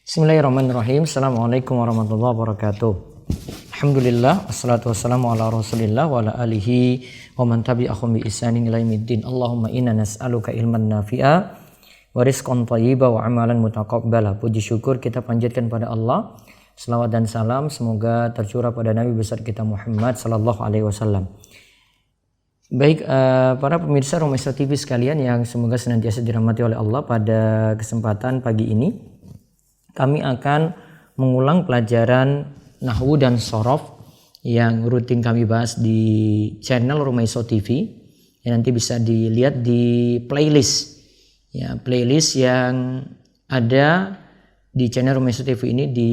Bismillahirrahmanirrahim. Assalamualaikum warahmatullahi wabarakatuh. Alhamdulillah, wassalatu wassalamu ala rasulillah wa ala alihi wa man tabi'ahum bi ihsanin ila yaumiddin. Allahumma inna nas'aluka ilman nafi'a wa rizqan thayyiba wa amalan mutaqabbala. Puji syukur kita panjatkan pada Allah. Selawat dan salam semoga tercurah pada Nabi besar kita Muhammad sallallahu alaihi wasallam. Baik, para pemirsa Romeso TV sekalian yang semoga senantiasa dirahmati oleh Allah, pada kesempatan pagi ini kami akan mengulang pelajaran Nahwu dan Shorof yang rutin kami bahas di channel Romeso TV, yang nanti bisa dilihat di playlist, ya, playlist yang ada di channel Romeso TV ini di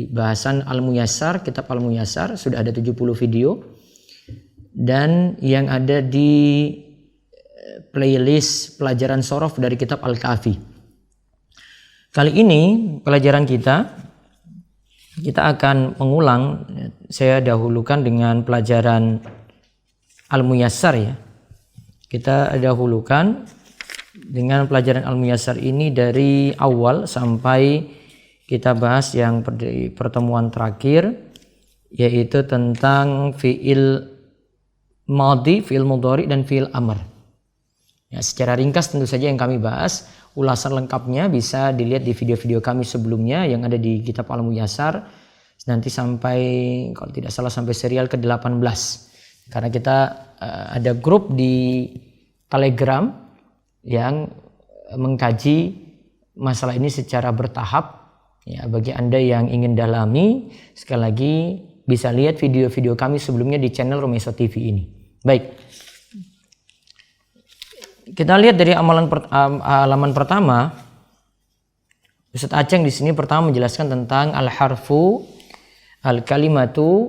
bahasan Al-Muyassar, kitab Al-Muyassar sudah ada 70 video, dan yang ada di playlist pelajaran Shorof dari kitab Al-Kafi. Kali ini pelajaran kita akan mengulang, saya dahulukan dengan pelajaran Al-Muyassar ya. Kita dahulukan dengan pelajaran Al-Muyassar ini dari awal sampai kita bahas yang pertemuan terakhir, yaitu tentang fi'il madhi, fi'il mudhari dan fi'il amr. Ya, secara ringkas tentu saja yang kami bahas. Ulasan lengkapnya bisa dilihat di video-video kami sebelumnya yang ada di kitab Al-Muyassar, nanti sampai, kalau tidak salah, sampai serial ke-18. Karena kita ada grup di Telegram yang mengkaji masalah ini secara bertahap. Ya, bagi Anda yang ingin dalami, sekali lagi bisa lihat video-video kami sebelumnya di channel Romeso TV ini. Baik. Kita lihat dari halaman pertama. Ustaz Aceng di sini pertama menjelaskan tentang al-harfu, al-kalimatu,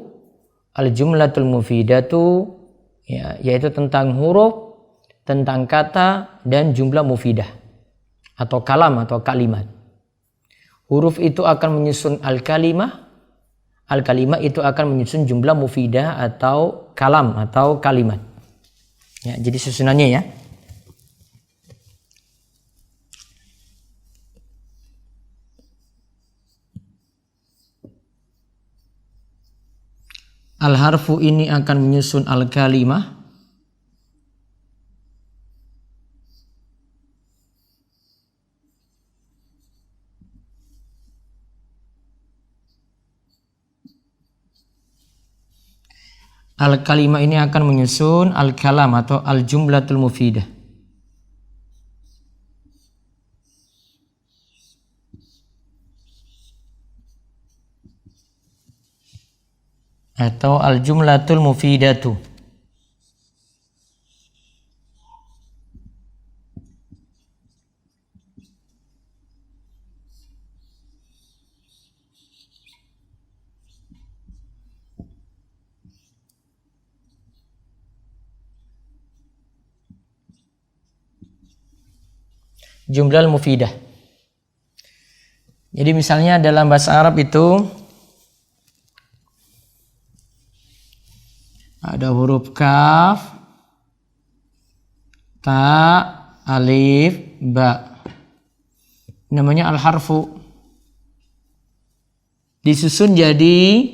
al-jumlatul mufidatu, ya, yaitu tentang huruf, tentang kata dan jumlah mufidah atau kalam atau kalimat. Huruf itu akan menyusun al-kalimah, al-kalimah itu akan menyusun jumlah mufidah atau kalam atau kalimat. Ya, jadi susunannya ya. Al-harfu ini akan menyusun al-kalimah. Al-kalimah ini akan menyusun al-kalam atau al-jumlatul mufidah. Atau al-jumlatul mufidatu. Jumlah mufidah. Jadi misalnya dalam bahasa Arab itu ada huruf kaf, ta, alif, ba. Namanya al-harfu. Disusun jadi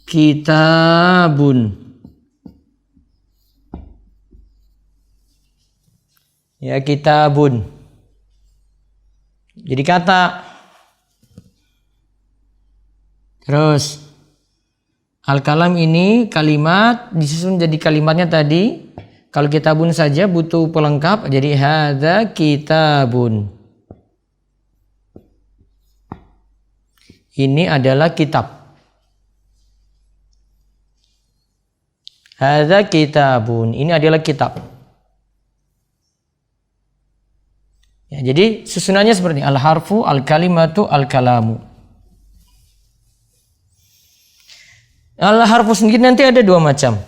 kitabun. Ya, kitabun. Jadi kata. Terus al-kalam ini kalimat, disusun jadi kalimatnya tadi. Kalau kitabun saja butuh pelengkap, jadi hadza kitabun. Ini adalah kitab. Hadza kitabun. Ini adalah kitab. Ya, jadi susunannya seperti ini. Al-harfu, al-kalimatu, al-kalamu. Al-harfu sendiri nanti ada dua macam.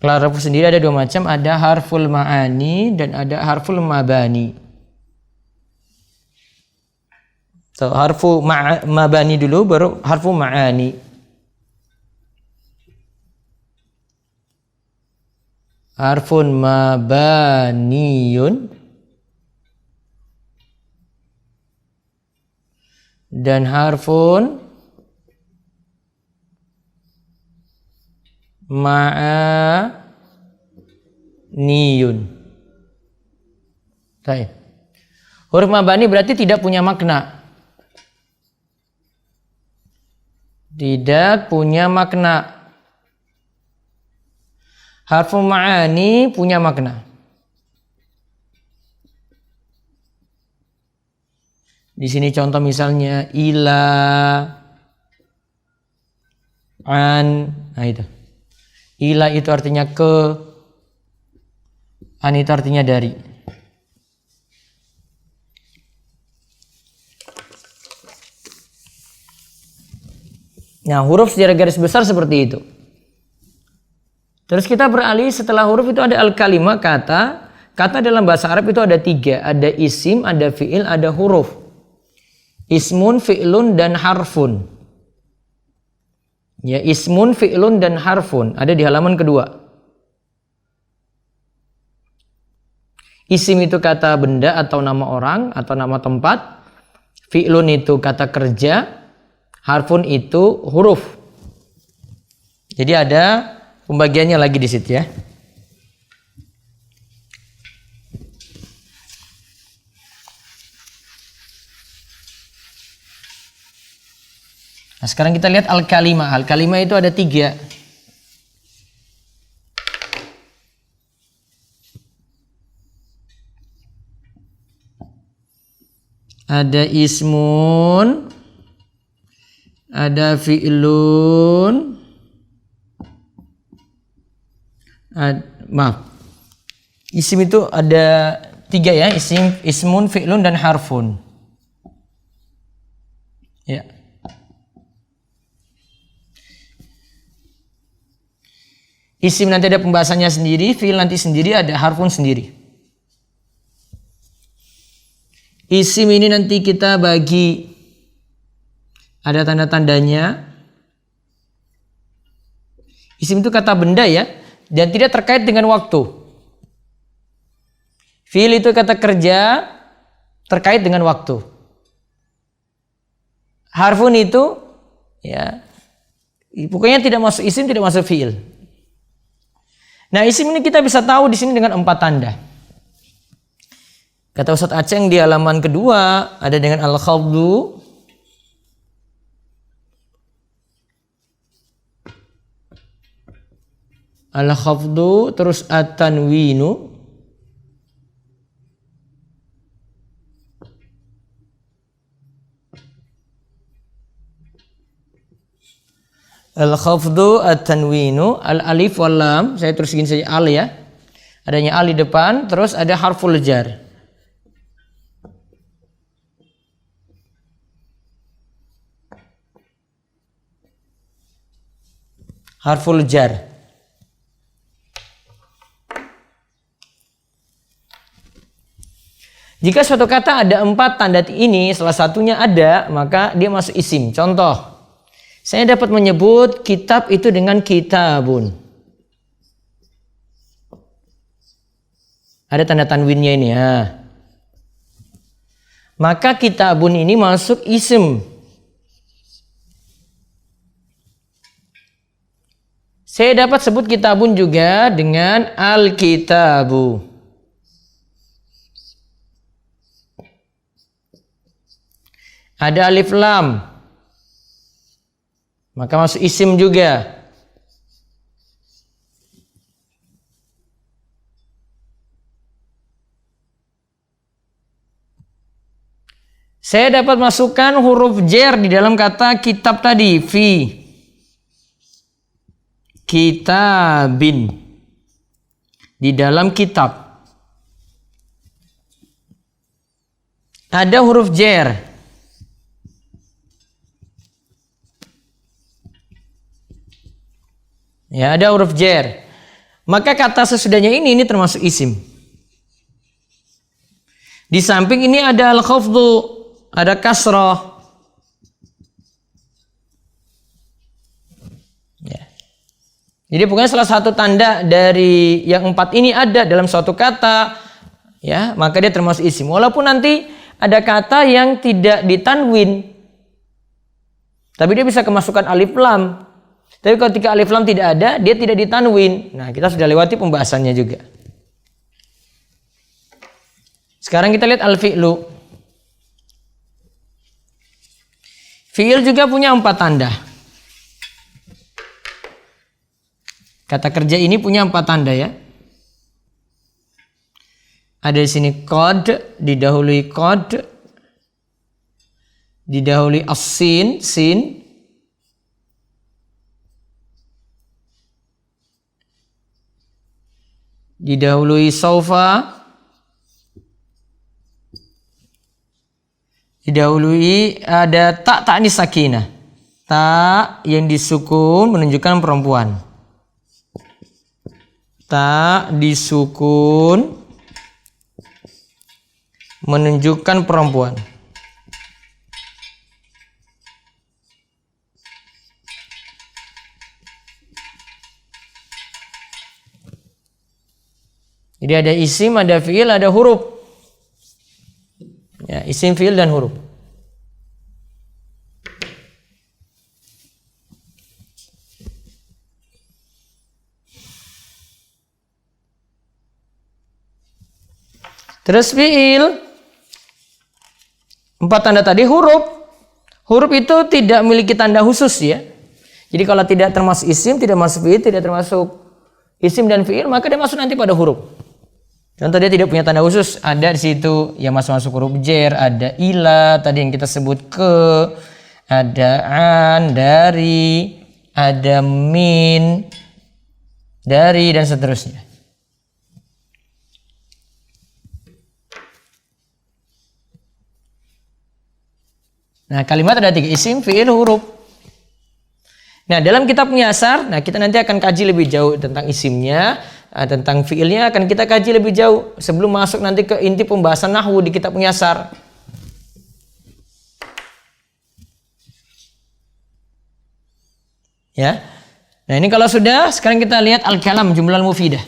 Kalau harfu sendiri ada dua macam. Ada harful ma'ani dan ada harful mabani. So, harfu mabani dulu, baru harfu ma'ani. Harfun mabaniyun dan harfun ma'aniyun. Baik. Huruf mabani berarti tidak punya makna. Tidak punya makna. Harfu ma'ani punya makna. Di sini contoh misalnya ila, an, nah itu. Ila itu artinya ke, an itu artinya dari. Nah, huruf secara garis besar seperti itu. Terus kita beralih setelah huruf itu ada al-kalimah, kata. Kata dalam bahasa Arab itu ada 3. Ada isim, ada fi'il, ada huruf. Ismun, fi'lun, dan harfun. Ya, ismun, fi'lun, dan harfun. Ada di halaman kedua. Isim itu kata benda atau nama orang atau nama tempat. Fi'lun itu kata kerja. Harfun itu huruf. Jadi ada pembagiannya lagi di situ ya. Nah, sekarang kita lihat al-kalimah. Al-kalimah itu ada 3. Ada ismun, ada fi'lun, isim itu ada 3 ya, ismun, fi'lun, dan harfun. Ya. Isim nanti ada pembahasannya sendiri, fi'il nanti sendiri, ada harfun sendiri. Isim ini nanti kita bagi, ada tanda-tandanya. Isim itu kata benda ya, dan tidak terkait dengan waktu. Fi'il itu kata kerja, terkait dengan waktu. Harfun itu ya, pokoknya tidak masuk isim, tidak masuk fi'il. Nah, isim ini kita bisa tahu di sini dengan 4 tanda. Kata Ustadz Aceng di halaman kedua ada dengan al-khafdu, terus at-tanwinu, al-khafdu, at-tanwinu, al-alif wal lam, saya terus gini saja al ya. Adanya al di depan, terus ada harful jar. Harful jar. Jika suatu kata ada 4 tanda ini, salah satunya ada, maka dia masuk isim. Contoh, saya dapat menyebut kitab itu dengan kitabun. Ada tanda tanwinnya ini ya. Maka kitabun ini masuk isim. Saya dapat sebut kitabun juga dengan al-kitabu. Ada alif lam, maka masuk isim juga. Saya dapat masukkan huruf jar di dalam kata kitab tadi, fi kitabin, di dalam kitab. Ada huruf jar. Ya, ada huruf jar. Maka kata sesudahnya ini termasuk isim. Di samping ini ada al-khafdu, ada kasrah. Ya. Jadi pokoknya salah satu tanda dari yang 4 ini ada dalam suatu kata, ya, maka dia termasuk isim. Walaupun nanti ada kata yang tidak ditanwin, Tapi dia bisa kemasukan alif lam. Tapi ketika alif lam tidak ada, dia tidak ditanwin. Nah, kita sudah lewati pembahasannya juga. Sekarang kita lihat al-fi'lu. Fi'il juga punya 4 tanda. Kata kerja ini punya 4 tanda ya. Ada di sini qad, didahului qad, didahului as-sin, sin. Didahului saufa. Didahului ada tak ta'nis sakinah. Tak yang disukun menunjukkan perempuan. Tak disukun menunjukkan perempuan. Jadi ada isim, ada fiil, ada huruf. Ya, isim, fiil dan huruf. Terus fiil 4 tanda tadi huruf. Huruf itu tidak memiliki tanda khusus ya. Jadi kalau tidak termasuk isim, tidak masuk fiil, tidak termasuk isim dan fiil, maka dia masuk nanti pada huruf. Contoh dia tidak punya tanda khusus, ada di situ yang masuk huruf jar, ada ila tadi yang kita sebut ke, ada an, dari, ada min, dari dan seterusnya. Nah, kalimat ada 3, isim, fiil, huruf. Nah, dalam kitab Muyassar, kita nanti akan kaji lebih jauh tentang isimnya, tentang fiilnya akan kita kaji lebih jauh sebelum masuk nanti ke inti pembahasan nahwu di kitab Muyassar. Ya. Nah, ini kalau sudah, sekarang kita lihat al-kalam jumlah mufidah.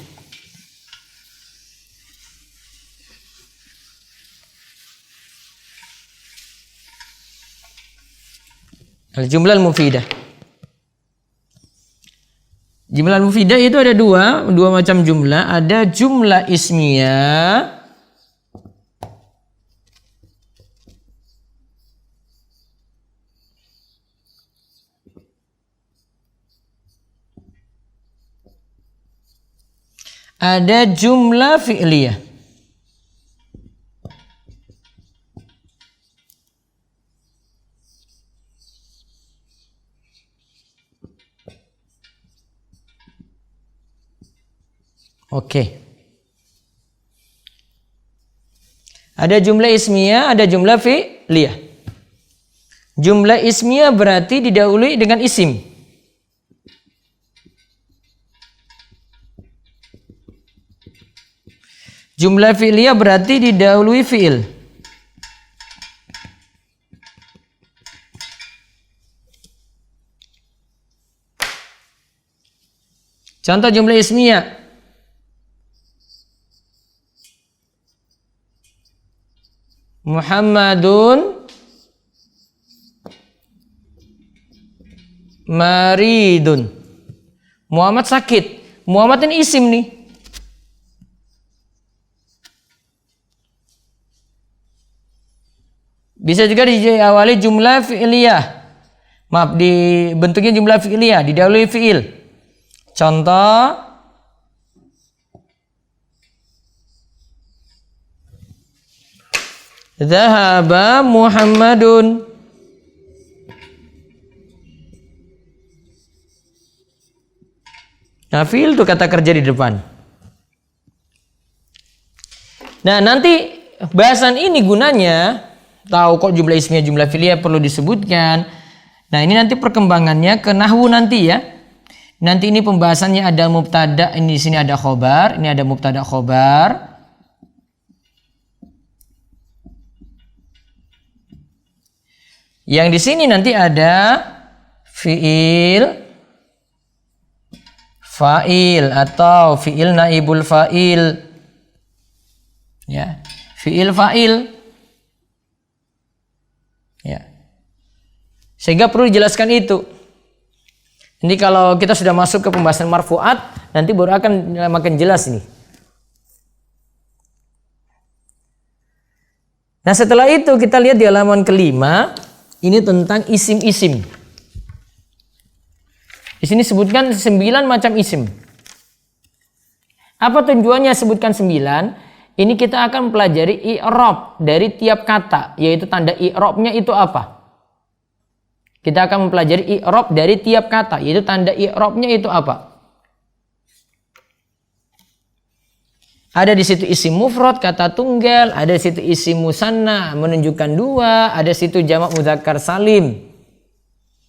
Al-jumlah mufidah. Jumlah mufidah itu ada dua macam jumlah. Ada jumlah ismiyah. Ada jumlah fi'liyah. Oke. Ada jumlah ismiyah, ada jumlah fi'liyah. Jumlah ismiyah berarti didahului dengan isim. Jumlah fi'liyah berarti didahului fi'il. Contoh jumlah ismiyah. Muhammadun maridun. Muhammad sakit. Muhammad ini isim nih. Bisa juga diawali jumlah fi'liyah. Maaf, dibentuknya jumlah fi'liyah, didahului fi'il. Contoh Dhahaba Muhammadun. Nah, fi'il itu kata kerja di depan. Nah, nanti bahasan ini gunanya tahu kok jumlah ismiyah, jumlah fi'liyah perlu disebutkan. Nah, ini nanti perkembangannya ke nahwu nanti ya. Nanti ini pembahasannya ada mubtada, ini di sini ada khobar, ini ada mubtada khobar. Yang di sini nanti ada fi'il, fa'il atau fi'il naibul fa'il. Ya, fi'il fa'il. Ya. Sehingga perlu dijelaskan itu. Ini kalau kita sudah masuk ke pembahasan marfu'at, nanti baru akan makin jelas ini. Nah setelah itu kita lihat di halaman kelima, ini tentang isim-isim. Di sini sebutkan 9 macam isim. Apa tujuannya sebutkan 9? Ini kita akan mempelajari i'rab dari tiap kata, yaitu tanda i'rabnya itu apa? Kita akan mempelajari i'rab dari tiap kata, yaitu tanda i'rabnya itu apa? Ada di situ isim mufrad, kata tunggal, ada di situ isim musanna menunjukkan 2, ada di situ jamak mudzakkar salim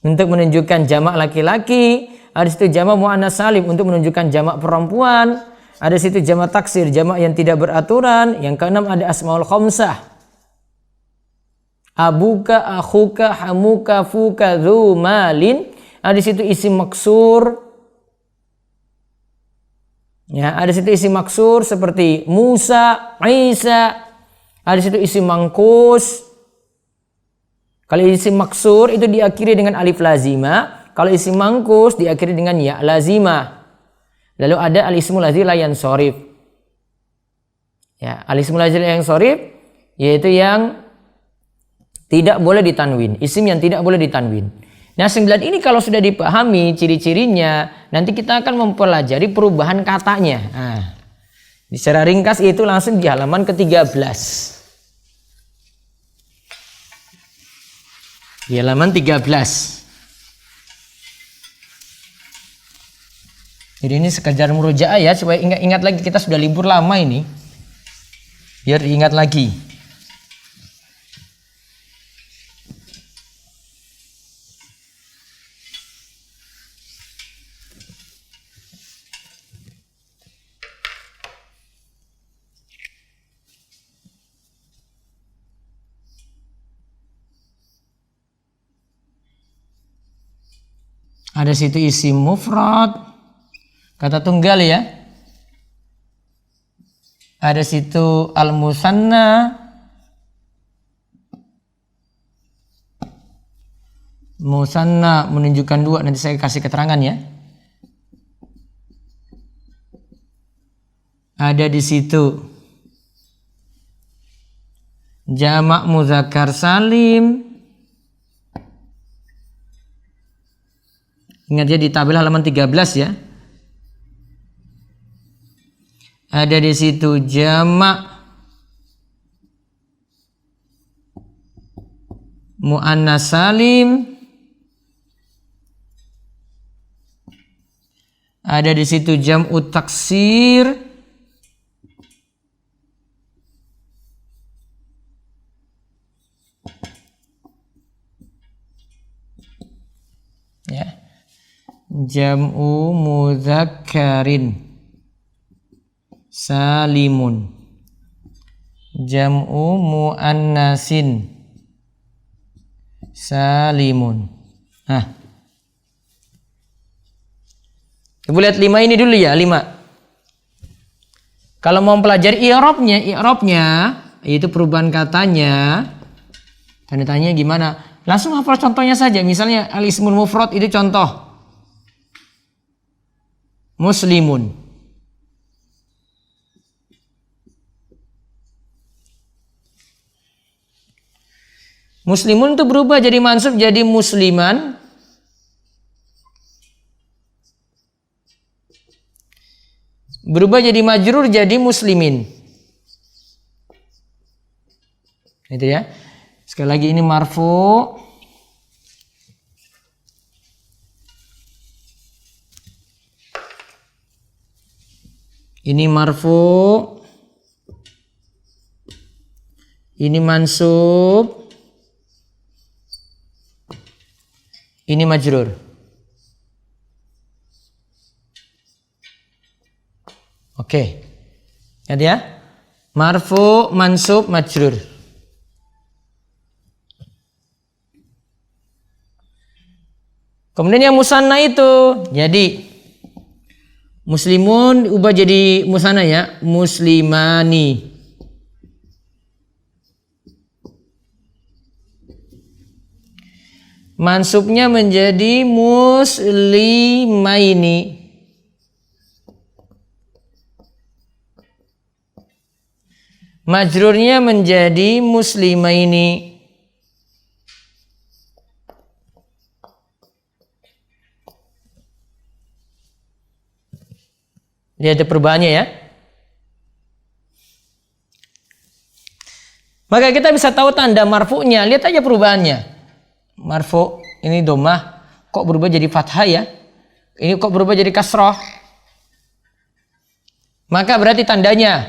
untuk menunjukkan jamak laki-laki, ada di situ jamak muannas salim untuk menunjukkan jamak perempuan, ada di situ jamak taksir, jamak yang tidak beraturan. Yang keenam ada asmaul khamsah. Abuka, akhuka, hamuka, fuka, dzu malin. Ada di situ isim maksur. Ya, ada di situ isim maksur seperti Musa, Isa. Ada di situ isim mangkus. Kalau isim maksur itu diakhiri dengan alif lazimah. Kalau isim mangkus diakhiri dengan ya lazimah. Lalu ada al-ismul ladzi la yansorif. Ya, al-ismul ladzi la yansorif yaitu yang tidak boleh ditanwin. Isim yang tidak boleh ditanwin. Nah 9 ini kalau sudah dipahami ciri-cirinya, nanti kita akan mempelajari perubahan katanya. Nah, secara ringkas itu langsung di halaman ke-13. Di halaman 13. Jadi ini sekedar murojaah ya, supaya ingat lagi kita sudah libur lama ini. Biar ingat lagi. Ada situ isim mufrad, kata tunggal ya. Ada situ al-musanna, musanna menunjukkan 2, nanti saya kasih keterangan ya. Ada di situ jamak mudzakkar salim. Ingat ya di tabel halaman 13 ya. Ada di situ jamak muannas salim. Ada di situ jam'ut taksir. Ya. Jam'u mudzakkarin salimun, jam'u muannasin salimun. Nah, coba lihat 5 ini dulu ya, 5. Kalau mau mempelajari i'rabnya yaitu perubahan katanya, tanda tanya gimana? Langsung hafal contohnya saja. Misalnya al-ismul mufrad itu contoh muslimun. Muslimun itu berubah jadi mansub jadi musliman. Berubah jadi majrur jadi muslimin. Itu ya. Sekali lagi ini marfu. Ini marfu. Ini mansub. Ini majrur. Oke. Lihat ya. Marfu, mansub, majrur. Kemudian yang musanna itu jadi muslimun ubah jadi musanna ya, muslimani. Mansubnya menjadi muslimaini. Majrurnya menjadi muslimaini. Lihat perubahannya ya. Maka kita bisa tahu tanda marfu'nya. Lihat aja perubahannya. Marfu' ini dhammah, kok berubah jadi fathah ya? Ini kok berubah jadi kasrah? Maka berarti tandanya,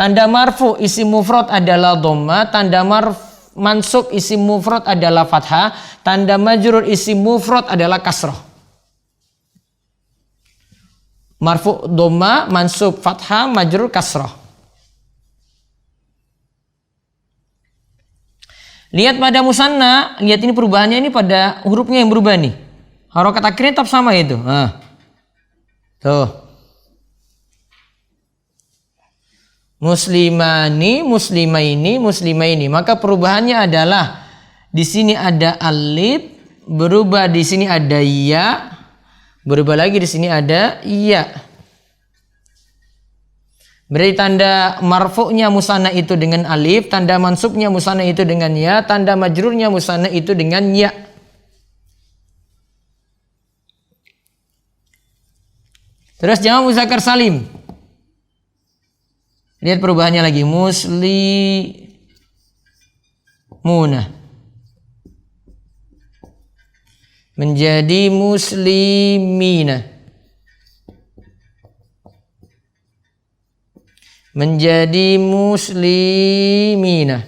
tanda marfu' isim mufrad adalah dhammah, tanda mansub isim mufrad adalah fathah, tanda majrur isim mufrad adalah kasrah. Marfu' dhammah, mansub fathah, majrur kasrah. Lihat pada musanna, lihat ini perubahannya ini pada hurufnya yang berubah nih. Harokat akhirnya tetap sama itu. Nah. Tuh. Muslimani, muslimaini, muslimaini. Maka perubahannya adalah di sini ada alif, berubah di sini ada ya, berubah lagi di sini ada ya. Berarti tanda marfu'nya musanna itu dengan alif, tanda mansubnya musanna itu dengan ya, tanda majrurnya musanna itu dengan ya. Terus jamak muzakkar salim. Lihat perubahannya lagi, muslimuna menjadi muslimina. Menjadi muslimina.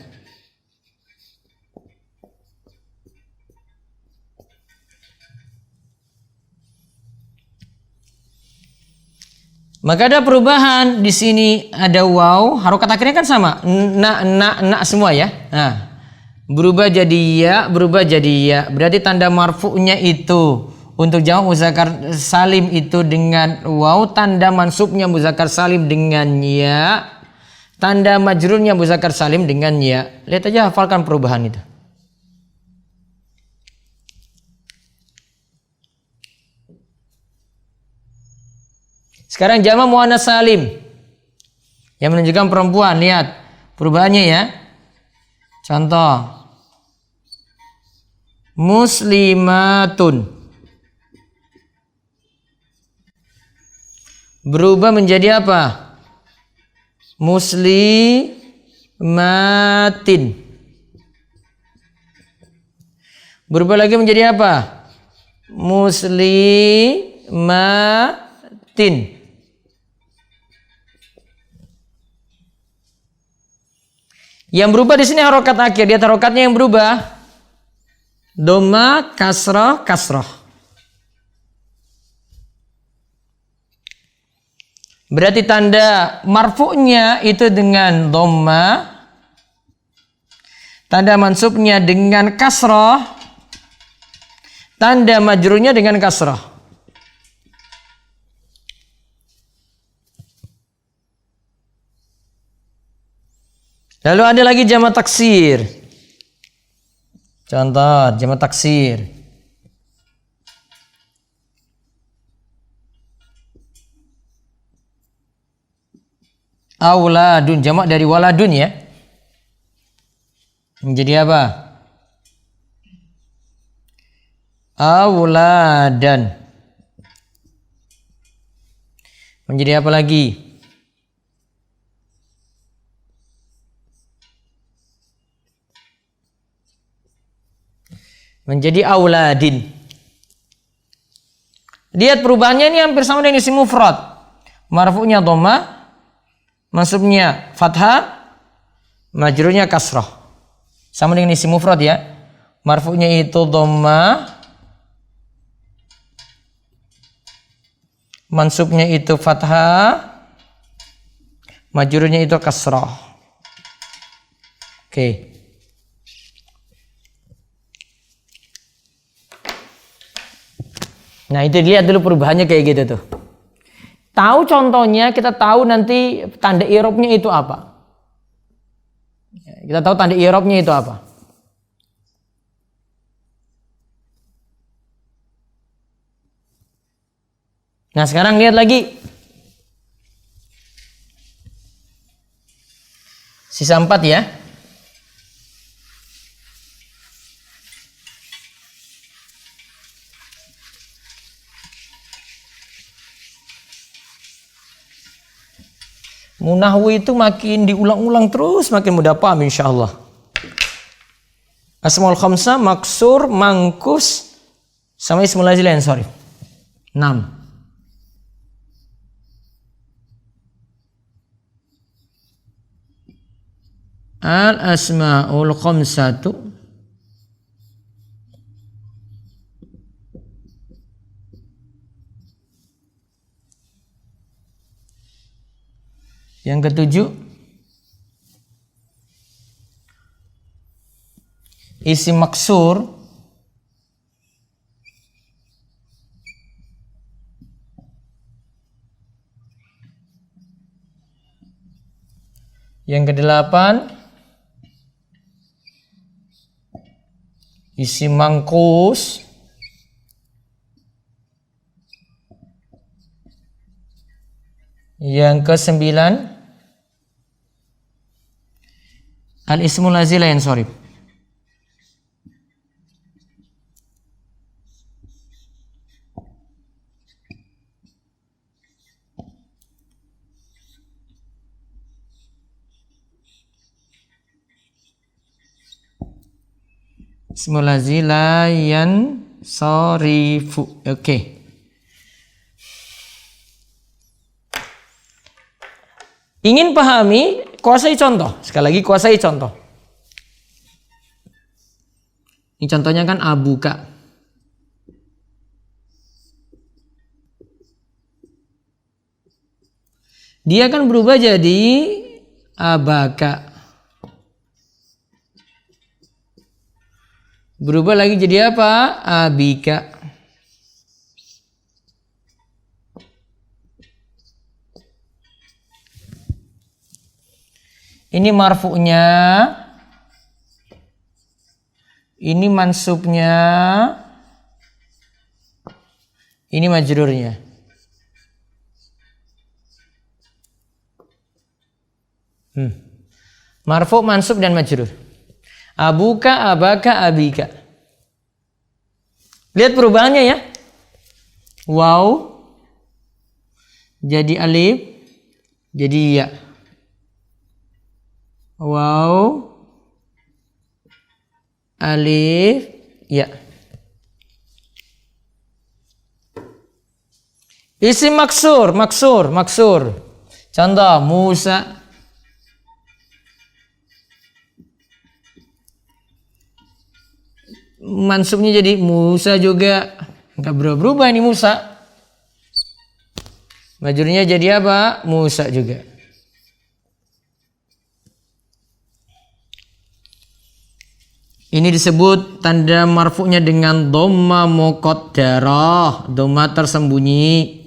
Maka ada perubahan di sini, ada waw, harokat akhirnya kan sama, na semua ya. Nah, berubah jadi ya, berubah jadi ya. Berarti tanda marfu'nya itu untuk jamak muzakkar salim itu dengan waw, tanda mansubnya muzakkar salim dengan ya, tanda majrurnya muzakkar salim dengan ya. Lihat aja, hafalkan perubahan itu. Sekarang jamak muannats salim yang menunjukkan perempuan. Lihat perubahannya ya. Contoh, muslimatun berubah menjadi apa? Muslimatin. Berubah lagi menjadi apa? Muslimatin. Yang berubah di sini harokat akhir. Lihat harokatnya yang berubah. Dhamma, kasrah, kasrah. Berarti tanda marfu'nya itu dengan dhamma, tanda mansubnya dengan kasrah, tanda majrurnya dengan kasrah. Lalu ada lagi jamak taksir. Contoh jamak taksir. Auladun, jamak dari waladun ya. Menjadi apa? Auladan. Menjadi apa lagi? Menjadi auladin. Lihat perubahannya ini hampir sama dengan isim mufrad. Marfu'nya dhammah, mansubnya fathah, majrurnya kasrah. Sama dengan isim mufrad ya. Marfu'nya itu dhammah, mansubnya itu fathah, majrurnya itu kasrah. Oke. Nah itu lihat dulu perubahannya kayak gitu tuh. Tahu contohnya, kita tahu nanti tanda i'rabnya itu apa. Kita tahu tanda i'rabnya itu apa. Nah sekarang lihat lagi. Sisa 4 ya. Nahwu itu makin diulang-ulang terus makin mudah paham insyaallah. Asmaul khamsah, maksur, mangkus, sama ismul lazim lain, sorry. 6. Al asmaul khamsatu yang ketujuh, isim maksur yang kedelapan, isim mangkus yang ke-9, al-ismul lazim lain, sorry. Ismul lazim layan sorifu. Oke. Ingin pahami, kuasai contoh. Sekali lagi kuasai contoh. Ini contohnya kan abuka. Dia kan berubah jadi abaka. Berubah lagi jadi apa? Abika. Ini marfu'nya, ini mansubnya, ini majrurnya. Marfu', mansub, dan majrur. Abuka, abaka, abika. Lihat perubahannya ya. Waw jadi alif, jadi ya. Waw alif ya. Isim maksur. Contoh Musa. Mansubnya jadi Musa juga, nggak berubah ini Musa. Majrurnya jadi apa? Musa juga. Ini disebut tanda marfu'nya dengan dhamma muqaddarah, dhamma tersembunyi.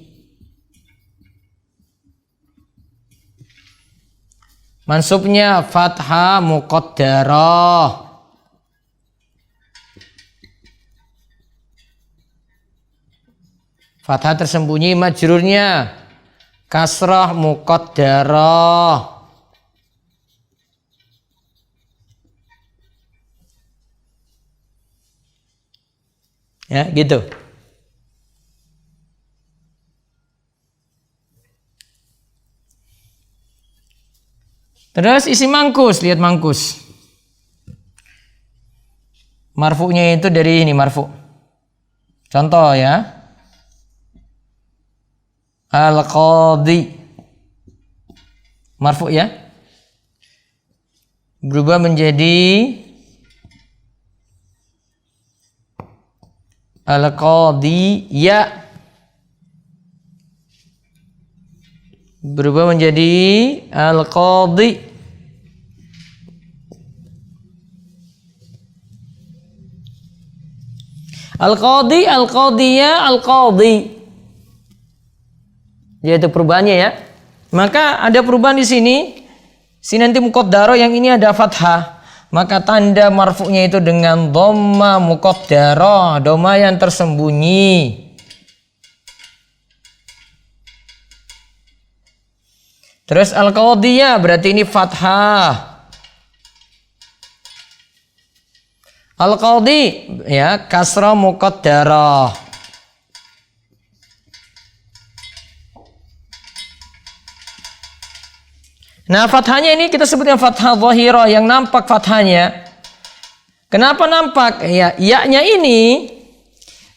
Mansubnya fathah muqaddarah. Fathah tersembunyi, majrurnya kasrah muqaddarah. Ya, gitu. Terus isi mangkus, lihat mangkus. Marfu'nya itu dari ini marfu'. Contoh ya. Al-qadhi. Marfu' ya. Berubah menjadi al-qadhi ya. Berubah menjadi al-qadhi. Al-qadhi, al-qadhiya, al-qadhi. Yaitu perubahannya ya. Maka ada perubahan di sini. Sini nanti muqaddarah, yang ini ada fathah. Maka tanda marfu'nya itu dengan dhamma muqaddarah, dhamma yang tersembunyi. Terus al-qadiyah berarti ini fathah. Al-qadi ya kasrah muqaddarah. Nah, fathahnya ini kita sebutnya fathah zahirah yang nampak fathahnya. Kenapa nampak? Ya, ya-nya ini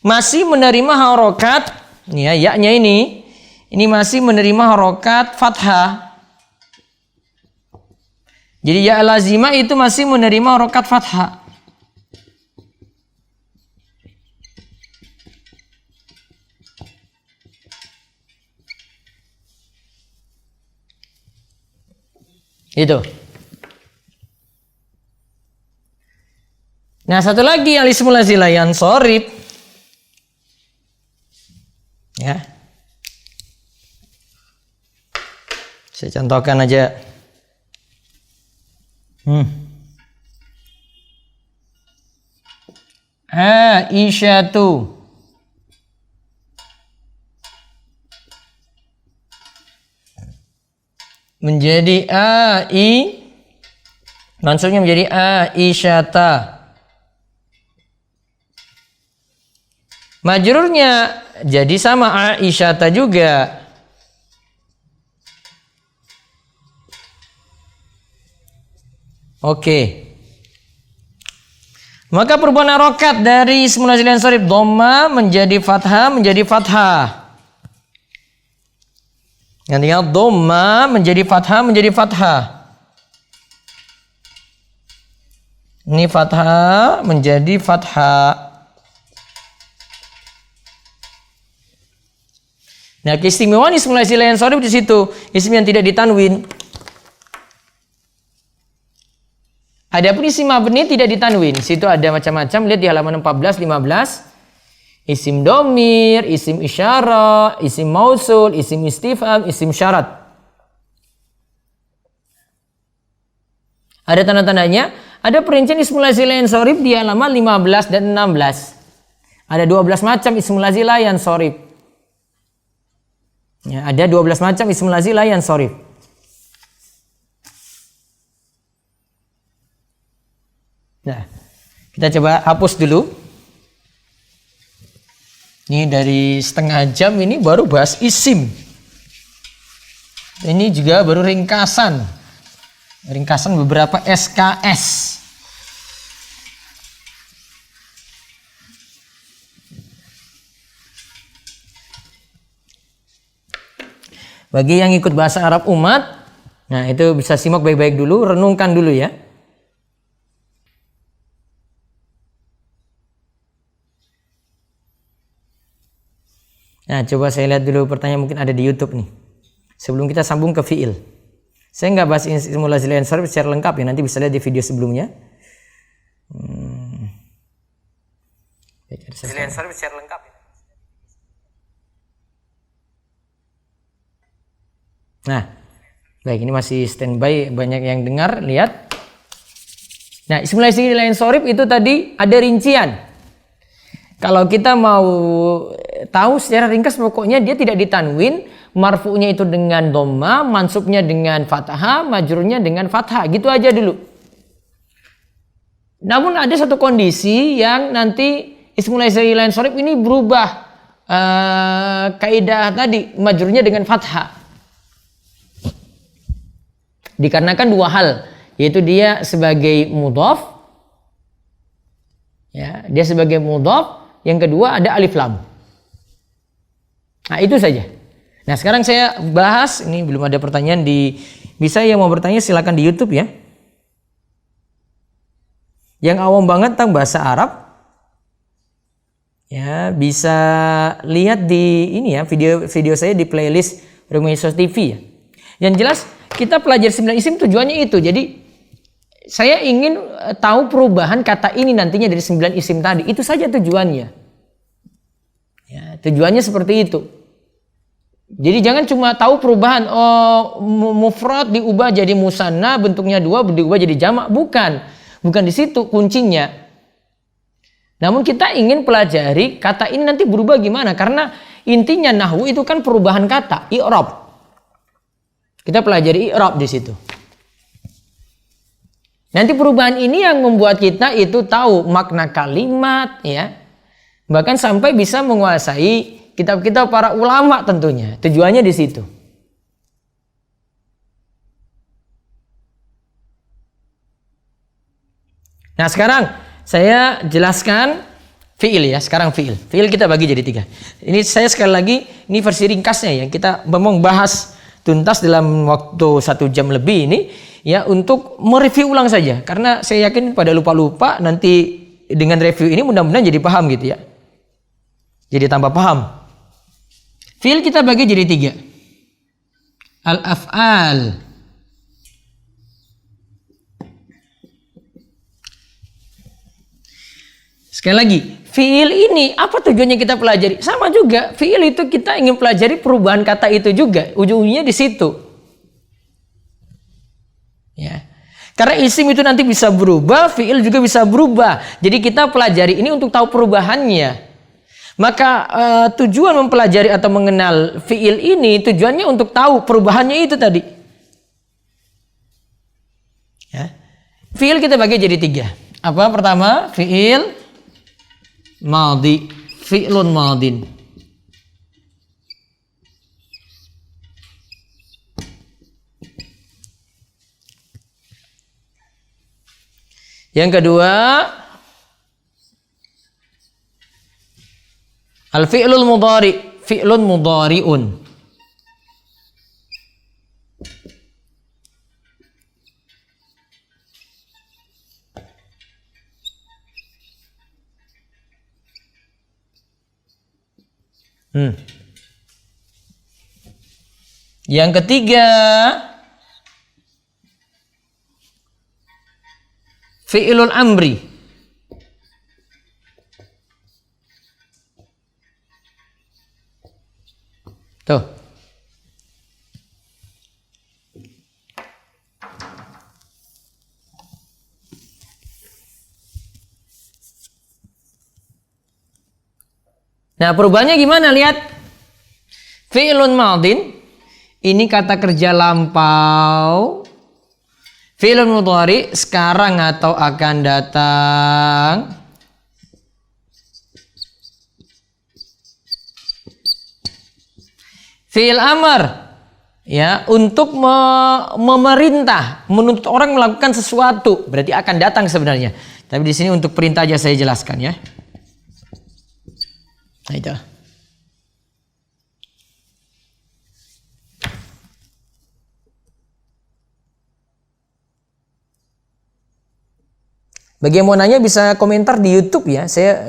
masih menerima harokat. Ya, ya-nya ini masih menerima harokat fathah. Jadi ya lazimah itu masih menerima harokat fathah. Itu. Nah, satu lagi yang ismul lazilah yang sorib. Ya. Saya contohkan aja. Aisyatu. Menjadi mansubnya menjadi Aisyata. Majrurnya jadi sama Aisyata juga. Oke. Maka perubahan harokat dari ismul lazil yang sharif dhamma menjadi fathah menjadi fathah. Yang tinggal dhamma menjadi fathah menjadi fathah. Ini fathah menjadi fathah. Nah, keistimewaan ismul lazil yang sharif di situ, isim yang tidak ditanwin. Adapun isim mabni tidak ditanwin. Situ ada macam-macam, lihat di halaman 14 15. Isim domir, isim isyarah, isim mausul, isim istifham, isim syarat. Ada tanda-tandanya. Ada perincian ismul lazil yang sharif di halaman 15 dan 16. Ada 12 macam ismul lazil yang sharif. Ya, ada 12 macam ismul lazil yang sharif. Nah, kita coba hapus dulu. Ini dari setengah jam ini baru bahas isim. Ini juga baru ringkasan. Ringkasan beberapa SKS. Bagi yang ikut bahasa Arab umat, nah itu bisa simak baik-baik dulu, renungkan dulu ya. Nah, coba saya lihat dulu pertanyaan mungkin ada di YouTube nih. Sebelum kita sambung ke fi'il. Saya nggak bahas ismul lazil yang sharif secara lengkap ya, nanti bisa lihat di video sebelumnya. Lazil yang sharif secara lengkap ya. Nah, baik ini masih standby, banyak yang dengar, lihat. Nah, ismul lazil yang sharif itu tadi ada rincian. Kalau kita mau tahu secara ringkas pokoknya dia tidak ditanwin, marfu'nya itu dengan dhamma, mansubnya dengan fathah, majrurnya dengan fathah, gitu aja dulu. Namun ada satu kondisi yang nanti ismul lazil yang sharif ini berubah kaidah tadi, majrurnya dengan fathah. Dikarenakan dua hal, yaitu dia sebagai mudhaf, ya, dia sebagai mudhaf. Yang kedua ada alif lam. Nah, itu saja. Nah, sekarang saya bahas, ini belum ada pertanyaan bisa yang mau bertanya silakan di YouTube ya. Yang awam banget tentang bahasa Arab ya bisa lihat di ini ya, video saya di playlist Rumisos TV ya. Yang jelas kita pelajari 9 isim tujuannya itu. Jadi saya ingin tahu perubahan kata ini nantinya dari 9 isim tadi. Itu saja tujuannya. Ya, tujuannya seperti itu. Jadi jangan cuma tahu perubahan mufrad diubah jadi musanna, bentuknya dua diubah jadi jamak. Bukan di situ kuncinya. Namun kita ingin pelajari kata ini nanti berubah gimana. Karena intinya nahwu itu kan perubahan kata, i'rab. Kita pelajari i'rab di situ. Nanti perubahan ini yang membuat kita itu tahu makna kalimat, ya. Bahkan sampai bisa menguasai kitab-kitab para ulama tentunya. Tujuannya di situ. Nah, sekarang saya jelaskan fi'il ya. Sekarang fi'il. Fi'il kita bagi jadi 3. Ini saya sekali lagi, ini versi ringkasnya ya. Kita memang bahas tuntas dalam waktu 1 jam lebih ini. Ya, untuk mereview ulang saja. Karena saya yakin pada lupa-lupa nanti dengan review ini mudah-mudahan jadi paham gitu ya. Jadi tambah paham. Fi'il kita bagi jadi 3. Al-af'al. Sekali lagi, fi'il ini apa tujuannya kita pelajari? Sama juga, fi'il itu kita ingin pelajari perubahan kata itu juga. Ujung-ujungnya di situ. Ya. Karena isim itu nanti bisa berubah, fi'il juga bisa berubah. Jadi kita pelajari ini untuk tahu perubahannya. Maka tujuan mempelajari atau mengenal fi'il ini tujuannya untuk tahu perubahannya itu tadi. Ya. Fi'il kita bagi jadi 3. Apa? Pertama, fi'il madhi, fi'lun madin. Yang kedua, al-fi'lul mudhari, fi'lun mudhari'un. Yang ketiga, fi'lul amri. Tuh. Nah, perubahannya gimana? Lihat. Fi'lun madin, ini kata kerja lampau. Fi'lun mudhari, sekarang atau akan datang. Fi'il amar, ya, untuk memerintah, menuntut orang melakukan sesuatu, berarti akan datang sebenarnya. Tapi di sini untuk perintah aja saya jelaskan ya. Nah, itu. Bagi yang mau nanya bisa komentar di YouTube ya. Saya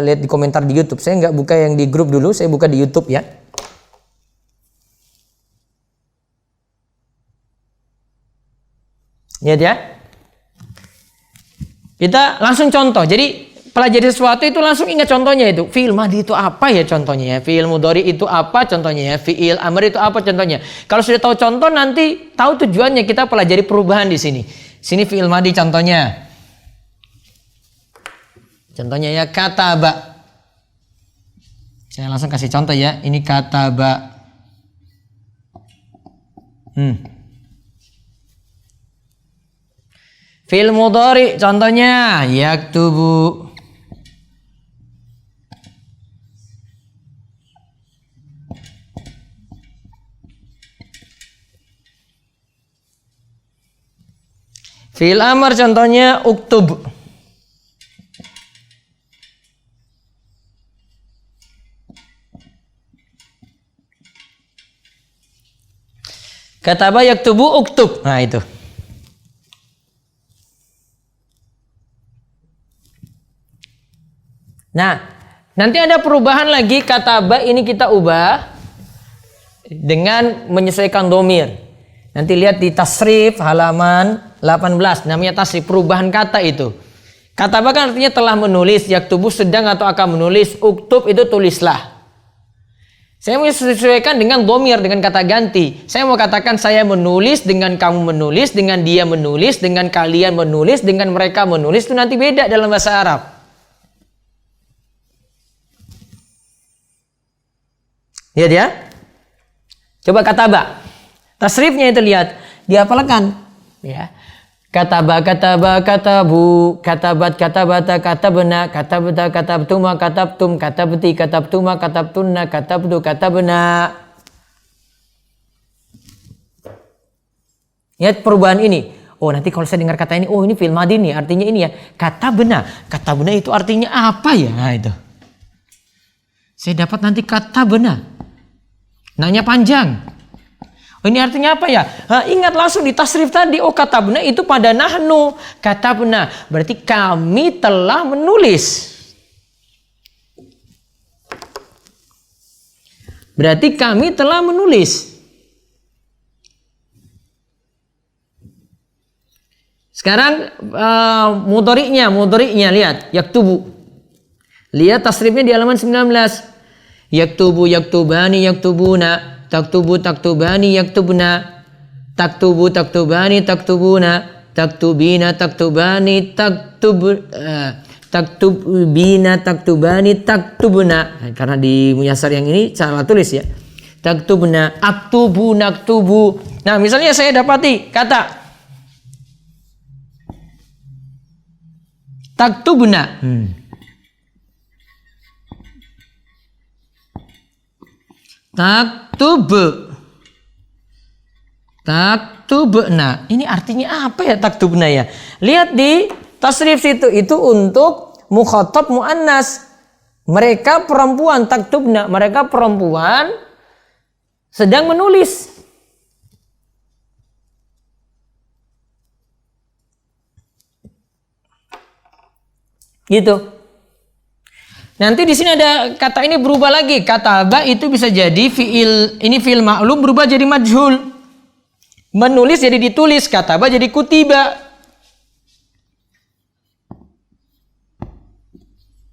lihat di komentar di YouTube. Saya nggak buka yang di grup dulu, saya buka di YouTube ya. Lihat ya. Kita langsung contoh. Jadi pelajari sesuatu itu langsung ingat contohnya itu. Fi'il madhi itu apa ya contohnya ya? Fi'il mudhari itu apa contohnya ya? Fi'il amr itu apa contohnya? Kalau sudah tahu contoh nanti tahu tujuannya, kita pelajari perubahan di sini. Sini fi'il madhi contohnya. Contohnya ya kataba. Saya langsung kasih contoh ya. Ini kataba. Fi'il mudhari contohnya yaktubu. Fi'il amr contohnya uktub. Kataba yaktubu uktub. Nah, itu. Nah, nanti ada perubahan lagi, kataba ini kita ubah dengan menyesuaikan domir. Nanti lihat di tasrif halaman 18, namanya tasrif, perubahan kata itu. Kataba kan artinya telah menulis, yaktubu sedang atau akan menulis, uktub itu tulislah. Saya mau sesuaikan dengan domir, dengan kata ganti. Saya mau katakan saya menulis, dengan kamu menulis, dengan dia menulis, dengan kalian menulis, dengan mereka menulis, itu nanti beda dalam bahasa Arab. Lihat ya. Coba kataba. Tasrifnya itu lihat, dihafalkan. Ya. Kataba, kataba, katabu, katabat, katabata, katabna, katabta, katabtuma, katabtum, katabti, katabtuma, katabtunna, katabtu, katabna. Lihat perubahan ini. Oh, nanti kalau saya dengar kata ini, oh ini fi'il madhi nih, artinya ini ya. Katabna. Katabna itu artinya apa ya? Nah, itu. Saya dapat nanti katabna. Nanya panjang. Oh, ini artinya apa ya? Ingat langsung di tasrif tadi. Oh, katabna itu pada nahnu. Katabna berarti kami telah menulis. Berarti kami telah menulis. Sekarang mudhari'nya lihat. Yaktubu. Lihat tasrifnya di halaman 19. Yaktubu, yaktubani, yaktubuna. Taktubu, taktubani, yaktubna. Taktubu, taktubani, taktubuna. Taktubina, taktubani, taktubina, taktubani, taktubna. Karena di Muyassar yang ini cara tulis ya. Taktubna, aktubu, naktubu. Nah, misalnya saya dapati kata taktubna. Taktubna. Ini artinya apa ya taktubna ya? Lihat di tasrif situ, itu untuk mukhatab muannas. Mereka perempuan, taktubna. Mereka perempuan sedang menulis. Gitu. Nanti di sini ada kata ini berubah lagi. Kata ba itu bisa jadi fiil, ini fiil ma'lum berubah jadi majhul. Menulis jadi ditulis, kata ba jadi kutiba.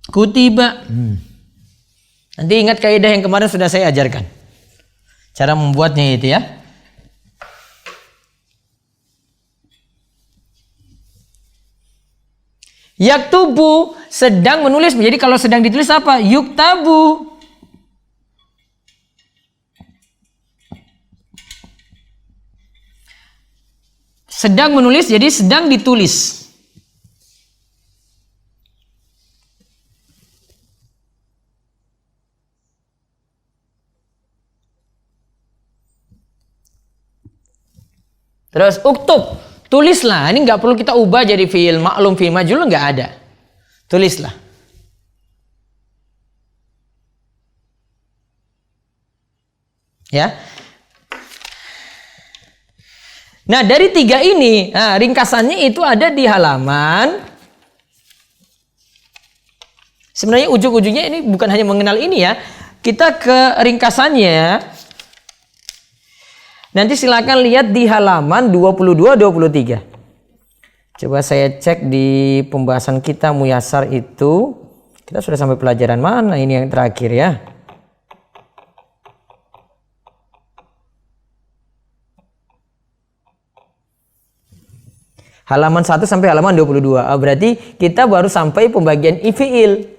Kutiba. Nanti ingat kaidah yang kemarin sudah saya ajarkan. Cara membuatnya itu ya. Yaktubu sedang menulis. Jadi kalau sedang ditulis apa? Yuktabu. Sedang menulis jadi sedang ditulis. Terus uktub. Tulislah, ini nggak perlu kita ubah jadi fiil maklum, fiil majhul, nggak ada. Tulislah. Ya. Nah, dari tiga ini, ringkasannya itu ada di halaman. Sebenarnya ujung-ujungnya ini bukan hanya mengenal ini ya. Kita ke ringkasannya. Nanti silakan lihat di halaman 22-23. Coba saya cek di pembahasan kita Muyassar itu. Kita sudah sampai pelajaran mana ini yang terakhir ya. Halaman 1 sampai halaman 22. Berarti kita baru sampai pembagian fi'il.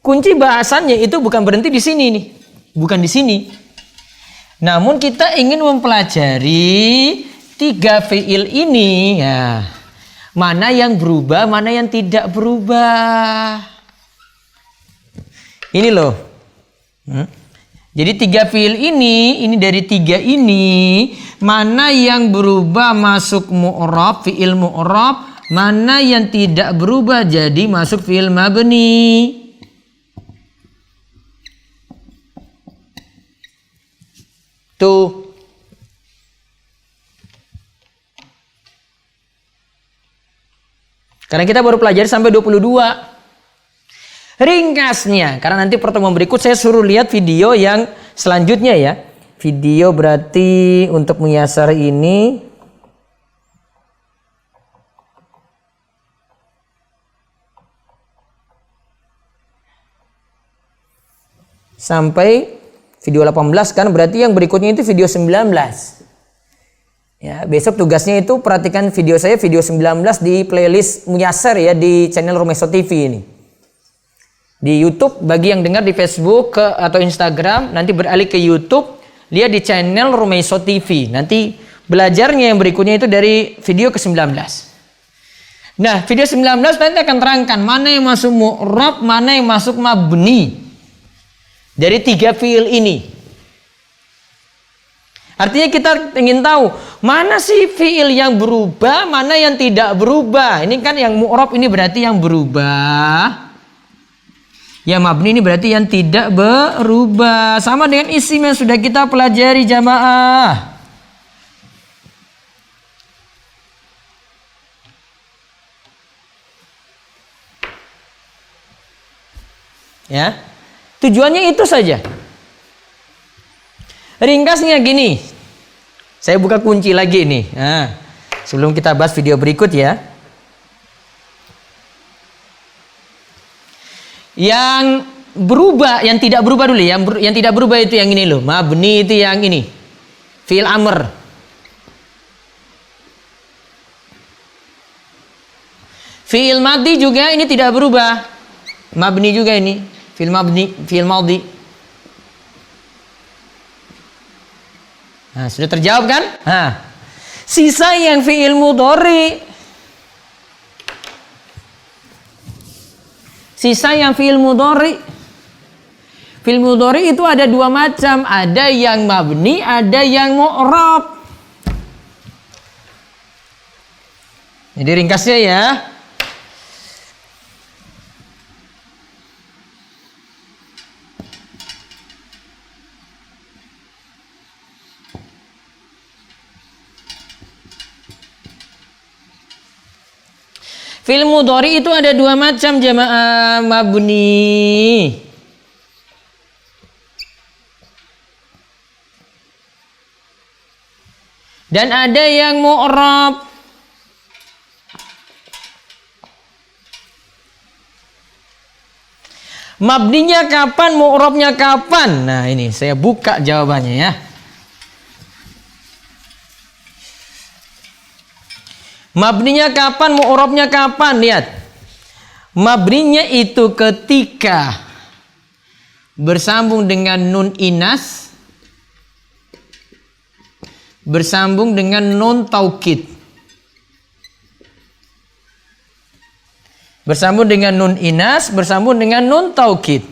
Kunci bahasannya itu bukan berhenti di sini nih. Bukan di sini. Namun kita ingin mempelajari tiga fi'il ini ya. Mana yang berubah, mana yang tidak berubah. Ini loh. Jadi tiga fi'il ini dari tiga ini, mana yang berubah masuk mu'rab, fi'il mu'rab, mana yang tidak berubah jadi masuk fi'il mabni. Tuh. Karena kita baru pelajari sampai 22. Ringkasnya, karena nanti pertemuan berikut saya suruh lihat video yang selanjutnya ya. Video berarti untuk Muyassar ini sampai video 18 kan, berarti yang berikutnya itu video 19. Ya, besok tugasnya itu perhatikan video saya video 19 di playlist Muyassar ya di channel Romeso TV ini. Di YouTube bagi yang dengar di Facebook atau Instagram nanti beralih ke YouTube, lihat di channel Rumaiso TV. Nanti belajarnya yang berikutnya itu dari video ke-19. Nah, video 19 nanti akan terangkan mana yang masuk mu'rab, mana yang masuk mabni dari 3 fiil ini. Artinya kita ingin tahu mana sih fiil yang berubah, mana yang tidak berubah. Ini kan yang mu'rab ini berarti yang berubah. Yang mabni ini berarti yang tidak berubah. Sama dengan isim yang sudah kita pelajari jamaah. Ya. Tujuannya itu saja. Ringkasnya gini, saya buka kunci lagi nih. Nah, sebelum kita bahas video berikut ya. Yang berubah, yang tidak berubah dulu. Yang tidak berubah itu yang ini loh. Mabni itu yang ini. Fi'il amr. Fi'il madhi juga ini tidak berubah. Mabni juga ini. Fi'il mabni, fi'il madhi. Nah, sudah terjawab kan? Nah, sisa yang fi'il mudhari. Sisa yang fi'il mudhari. Fi'il mudhari itu ada 2 macam, ada yang mabni, ada yang mu'rab. Jadi ringkasnya ya. Fi'il mudhari itu ada 2 macam jamaah, mabni dan ada yang mu'rab. Mabninya kapan, mu'rabnya kapan? Nah, ini saya buka jawabannya ya. Mabninya kapan, mu'rabnya kapan? Lihat. Mabninya itu ketika bersambung dengan nun inas, bersambung dengan nun taukid. Bersambung dengan nun inas, bersambung dengan nun taukid.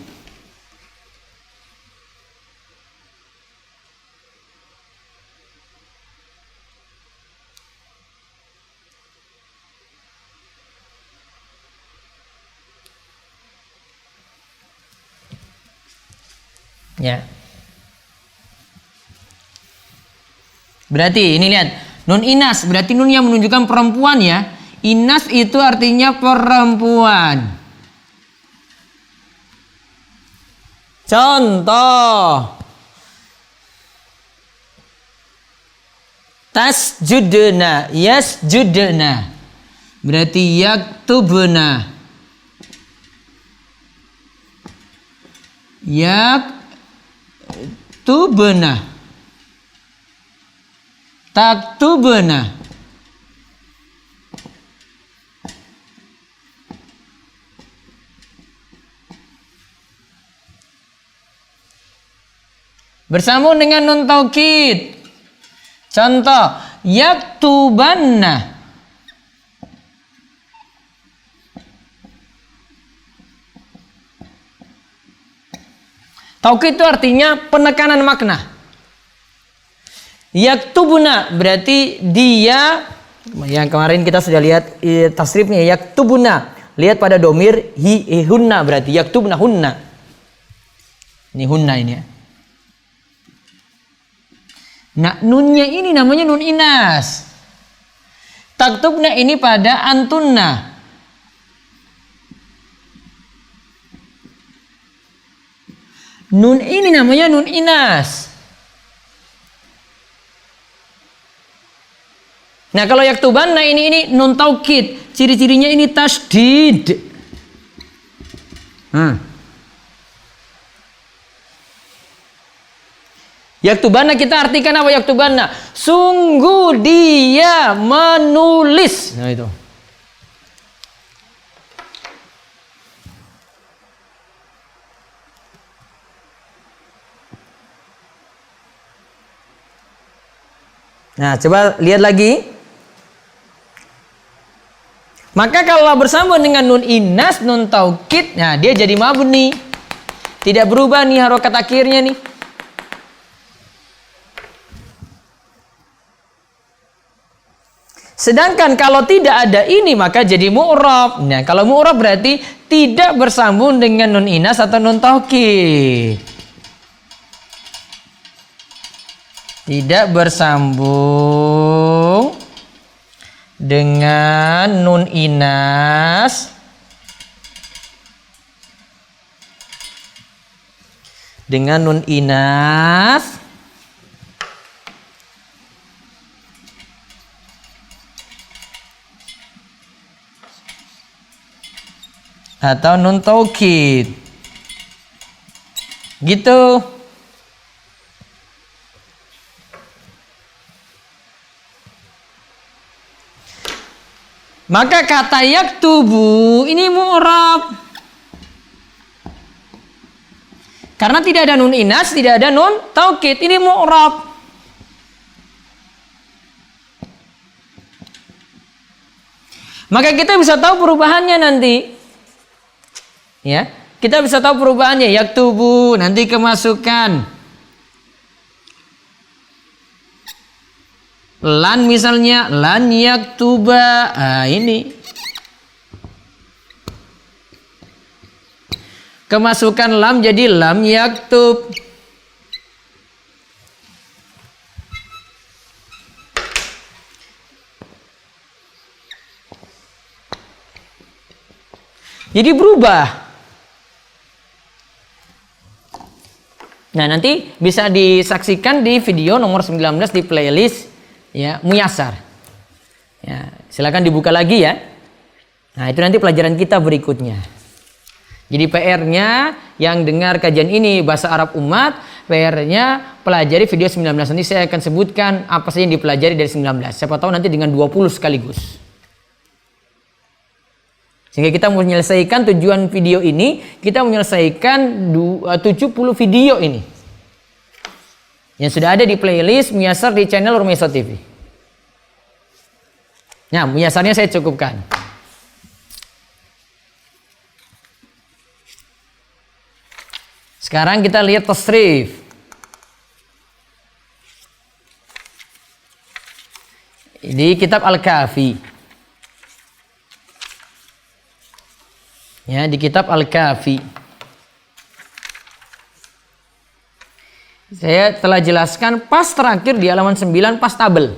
Ya. Berarti ini lihat, nun inas berarti nun yang menunjukkan perempuan ya. Inas itu artinya perempuan. Contoh. Tasjudna, yasjudna. Berarti yaktubna. Yaktubna. Taktubna. Bersambung dengan nun taukid. Contoh, yaktubanna. Taukid itu artinya penekanan makna. Yaktubuna berarti dia, yang kemarin kita sudah lihat tasrifnya, yaktubuna. Lihat pada domir hunna berarti yaktubna hunna. Ini hunna ini ya. Nah, nunnya ini namanya nun inas. Taktubna ini pada antunna. Nun ini namanya nun inas. Nah, kalau yaktubanna ini nun taukid. Ciri-cirinya ini tasdid. Yaktubanna kita artikan apa yaktubanna? Sungguh dia menulis. Nah itu. Nah, coba lihat lagi. Maka kalau bersambung dengan nun inas, nun taukid, nah dia jadi mabni. Tidak berubah nih harokat akhirnya nih. Sedangkan kalau tidak ada ini maka jadi mu'rab. Nah, kalau mu'rab berarti tidak bersambung dengan nun inas atau nun taukid. Tidak bersambung dengan nun inas atau nun taukid. Gitu. Maka kata yaktubu ini mu'rab. Karena tidak ada nun inas, tidak ada nun taukid, ini mu'rab. Maka kita bisa tahu perubahannya nanti. Ya, kita bisa tahu perubahannya. Yaktubu nanti kemasukan lan, misalnya lan yaktuba. Nah, ini kemasukan lam jadi lam yaktub. Jadi berubah. Nah, nanti bisa disaksikan di video nomor 19 di playlist ya, Muyasar. Ya, silakan dibuka lagi ya. Nah, itu nanti pelajaran kita berikutnya. Jadi PR-nya yang dengar kajian ini bahasa Arab umat, PR-nya pelajari video 19. Nanti saya akan sebutkan apa saja yang dipelajari dari 19. Siapa tahu nanti dengan 20 sekaligus. Sehingga kita menyelesaikan tujuan video ini, kita menyelesaikan 70 video ini. Yang sudah ada di playlist Muyasar di channel Rumeso TV. Nah, Muyasarnya saya cukupkan. Sekarang kita lihat tasrif. Di kitab Al-Kafi. Ya, di kitab Al-Kafi. Saya telah jelaskan pas terakhir di halaman 9 pas tabel.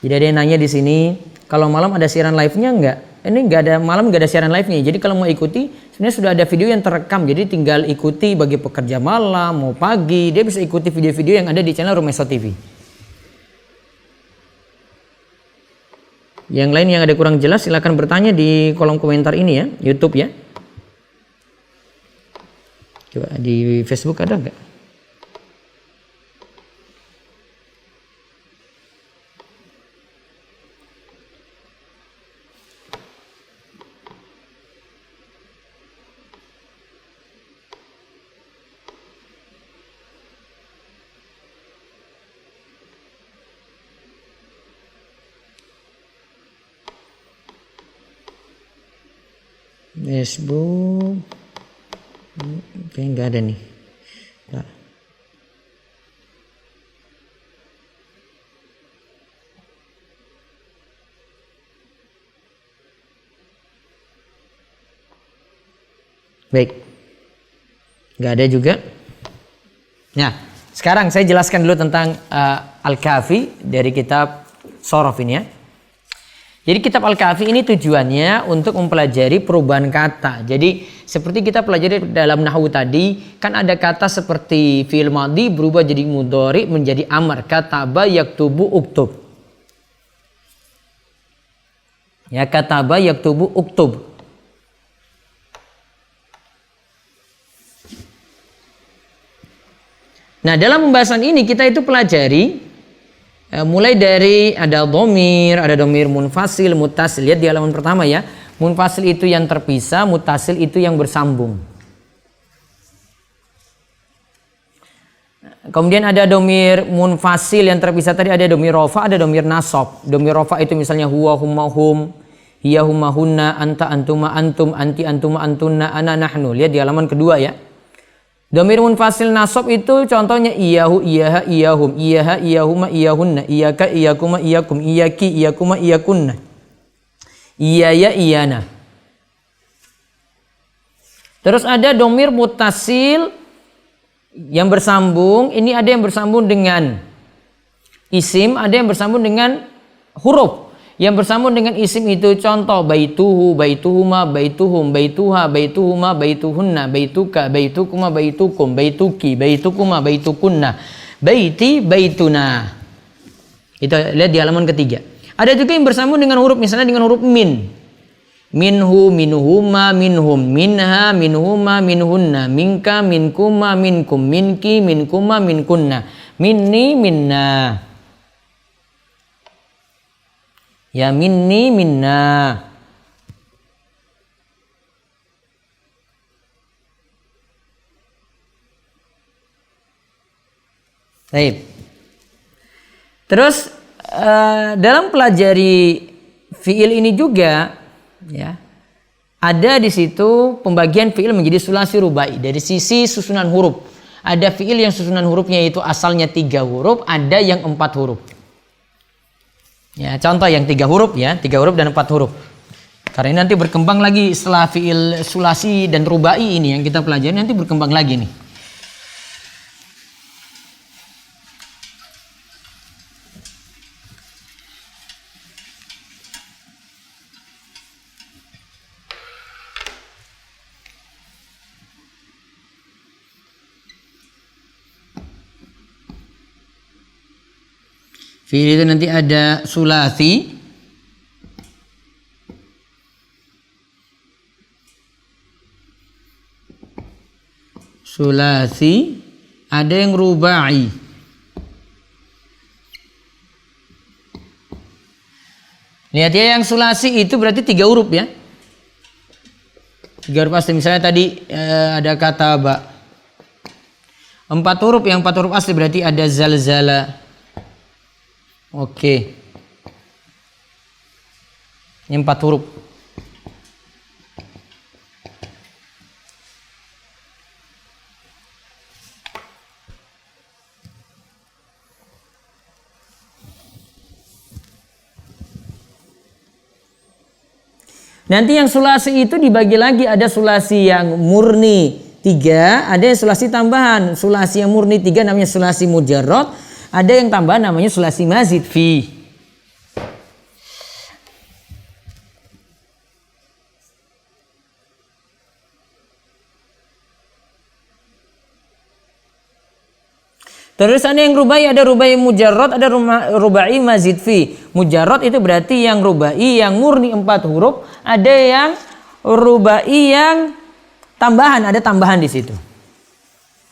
Jadi ada yang nanya di sini, kalau malam ada siaran live-nya enggak? Ini enggak ada, malam enggak ada siaran live-nya. Jadi kalau mau ikuti, sebenarnya sudah ada video yang terekam. Jadi tinggal ikuti bagi pekerja malam, mau pagi, dia bisa ikuti video-video yang ada di channel Rumeso TV. Yang lain yang ada kurang jelas silakan bertanya di kolom komentar ini ya, YouTube ya. Coba di Facebook ada enggak? Facebook kayaknya nggak ada nih. Nah. Baik, nggak ada juga. Nah, sekarang saya jelaskan dulu tentang Al-Kafi dari kitab Shorof ini ya. Jadi kitab Al-Kafi ini tujuannya untuk mempelajari perubahan kata. Jadi seperti kita pelajari dalam nahwu tadi, kan ada kata seperti fi'il madhi berubah jadi mudhari menjadi amar. Kataba yaktubu uktub. Ya, kataba yaktubu uktub. Nah, dalam pembahasan ini kita itu pelajari mulai dari ada domir munfasil, muttasil. Lihat di halaman pertama ya. Munfasil itu yang terpisah, muttasil itu yang bersambung. Kemudian ada domir munfasil yang terpisah tadi, ada domir rofa, ada domir nasab. Domir rofa itu misalnya huwa, humma, hum, hiya, humma, hunna, anta, antuma, antum, anti, antuma, antunna, ana, nahnu. Lihat di halaman kedua ya. Domir munfasil nasab itu contohnya iyahu, iyaha, iyahum, iyaha, iyahuma, iyahunna, iyaka, iyakuma, iyakum, iyaki, iyakuma, iyakunna, iyaya, iyana. Terus ada domir mutasil yang bersambung. Ini ada yang bersambung dengan isim, ada yang bersambung dengan huruf. Yang bersambung dengan isim itu contoh baituhu, baituhuma, baituhum, baituha, baituhuma, baituhunna, baituka, baitukuma, baitukum, baituki, baitukuma, baitukunna, baiti, baituna. Itu lihat di halaman ketiga. Ada juga yang bersambung dengan huruf, misalnya dengan huruf min. Minhu, minuhuma, minhum, minha, minhuma, minhunna, minka, minkuma, minkum, minki, minkuma, minkunna, minni, minna. Ya minni, minna. Baik. Terus dalam pelajari fiil ini juga ya, ada di situ pembagian fiil menjadi sulasi rubai dari sisi susunan huruf. Ada fiil yang susunan hurufnya itu asalnya 3 huruf, ada yang 4 huruf. Ya, contoh yang 3 huruf ya, 3 huruf dan 4 huruf. Karena ini nanti berkembang lagi setelah fiil sulasi dan rubai ini yang kita pelajari, nanti berkembang lagi nih. Fiil itu nanti ada sulasi, ada yang rubai. Lihat ya, yang sulasi itu berarti 3 huruf ya. 3 huruf asli. Misalnya tadi ada kata ba. 4 huruf, yang 4 huruf asli berarti ada zalzala. Oke. Ini 4 huruf. Nanti yang sulasi itu dibagi lagi, ada sulasi yang murni 3, ada yang sulasi tambahan. Sulasi yang murni 3 namanya sulasi mujarrad, ada yang tambahan namanya sulasi mazid fi. Terus ada yang rubai, ada rubai mujarrad, ada rubai mazid fi. Mujarrad itu berarti yang rubai yang murni 4 huruf, ada yang rubai yang tambahan, ada tambahan di situ.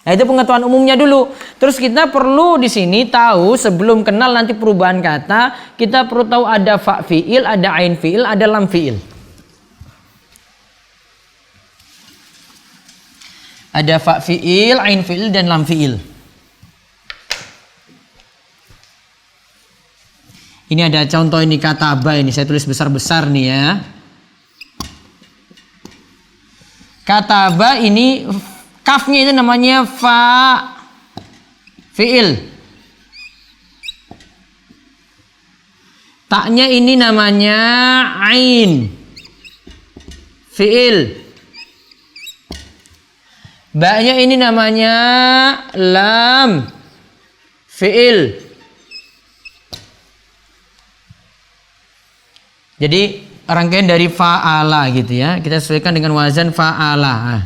Nah, itu pengetahuan umumnya dulu. Terus kita perlu di sini tahu sebelum kenal nanti perubahan kata, kita perlu tahu ada fa fiil, ada ain fiil, ada lam fiil. Ada fa fiil, ain fiil dan lam fiil. Ini ada contoh ini kata ba, ini saya tulis besar-besar nih ya. Kata ba ini kafnya itu namanya fa fiil. Taknya ini namanya ain fiil. Ba-nya ini namanya lam fiil. Jadi rangkaian dari fa'ala gitu ya. Kita sesuaikan dengan wazan fa'ala.